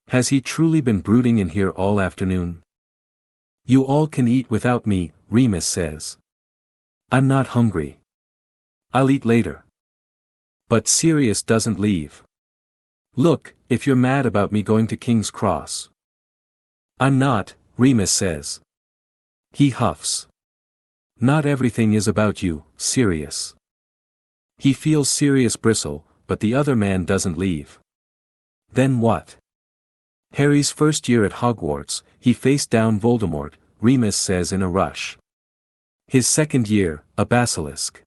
Has he truly been brooding in here all afternoon? You all can eat without me, Remus says. I'm not hungry. I'll eat later. But Sirius doesn't leave. Look, if you're mad about me going to King's Cross. I'm not, Remus says. He huffs. Not everything is about you, Sirius. He feels Sirius bristle, but the other man doesn't leave. Then what? Harry's first year at Hogwarts, he faced down Voldemort, Remus says in a rush. His second year, a basilisk.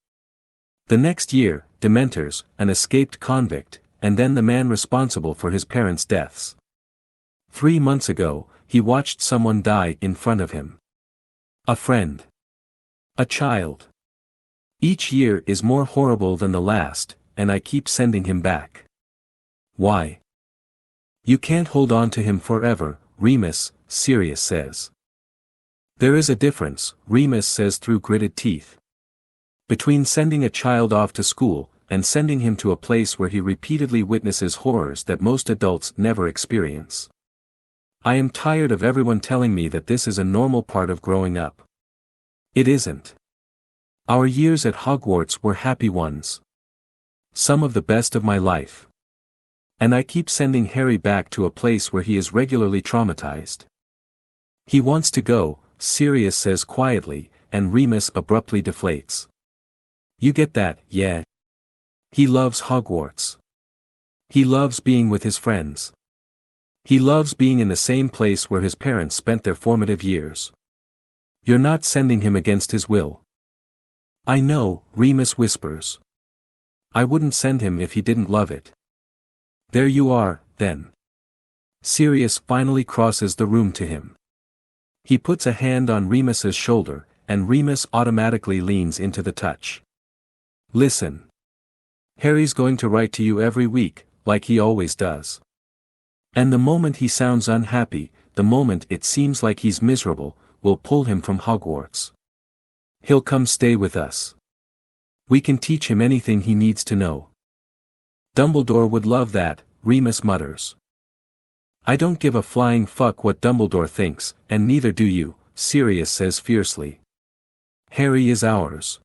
The next year, Dementors, an escaped convict, and then the man responsible for his parents' deaths. 3 months ago, he watched someone die in front of him. A friend. A child. Each year is more horrible than the last, and I keep sending him back. Why? You can't hold on to him forever, Remus, Sirius says. There is a difference, Remus says through gritted teeth. Between sending a child off to school, and sending him to a place where he repeatedly witnesses horrors that most adults never experience. I am tired of everyone telling me that this is a normal part of growing up. It isn't. Our years at Hogwarts were happy ones. Some of the best of my life. And I keep sending Harry back to a place where he is regularly traumatized. He wants to go, Sirius says quietly, and Remus abruptly deflates. You get that, yeah? He loves Hogwarts. He loves being with his friends. He loves being in the same place where his parents spent their formative years. You're not sending him against his will. I know, Remus whispers. I wouldn't send him if he didn't love it. There you are, then. Sirius finally crosses the room to him. He puts a hand on Remus's shoulder, and Remus automatically leans into the touch. Listen. Harry's going to write to you every week, like he always does. And the moment he sounds unhappy, the moment it seems like he's miserable, we'll pull him from Hogwarts. He'll come stay with us. We can teach him anything he needs to know. Dumbledore would love that, Remus mutters. I don't give a flying fuck what Dumbledore thinks, and neither do you, Sirius says fiercely. Harry is ours.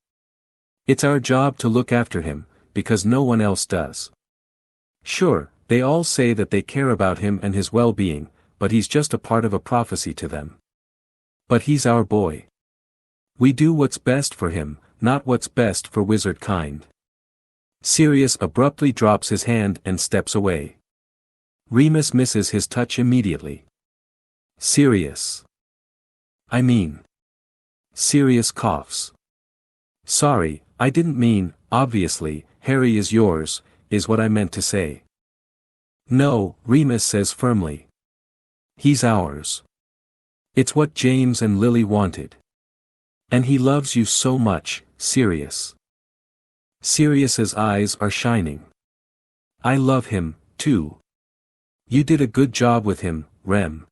It's our job to look after him, because no one else does. Sure, they all say that they care about him and his well-being, but he's just a part of a prophecy to them. But he's our boy. We do what's best for him, not what's best for wizard kind. Sirius abruptly drops his hand and steps away. Remus misses his touch immediately. Sirius. Sirius coughs. Sorry, I didn't mean, obviously, Harry is yours, is what I meant to say. No, Remus says firmly. He's ours. It's what James and Lily wanted. And he loves you so much, Sirius. Sirius's eyes are shining. I love him, too. You did a good job with him, Rem.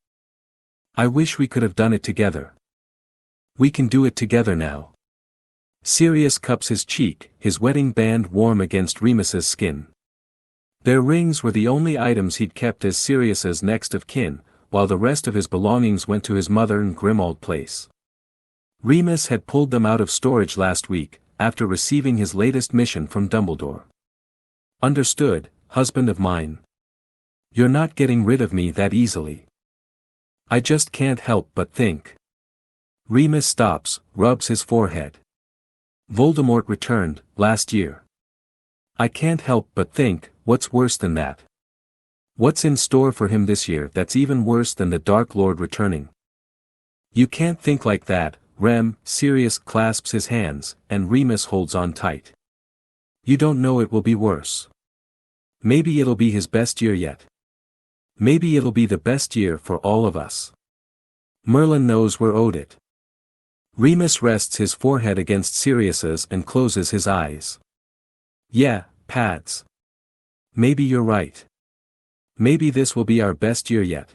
I wish we could have done it together. We can do it together now. Sirius cups his cheek, his wedding band warm against Remus's skin. Their rings were the only items he'd kept as Sirius's next of kin, while the rest of his belongings went to his mother in Grimmauld Place. Remus had pulled them out of storage last week, after receiving his latest mission from Dumbledore. Understood, husband of mine. You're not getting rid of me that easily. I just can't help but think. Remus stops, rubs his forehead. Voldemort returned, last year. I can't help but think, what's worse than that? What's in store for him this year that's even worse than the Dark Lord returning? You can't think like that, Rem. Sirius clasps his hands, and Remus holds on tight. You don't know it will be worse. Maybe it'll be his best year yet. Maybe it'll be the best year for all of us. Merlin knows we're owed it. Remus rests his forehead against Sirius's and closes his eyes. Yeah, Pads. Maybe you're right. Maybe this will be our best year yet.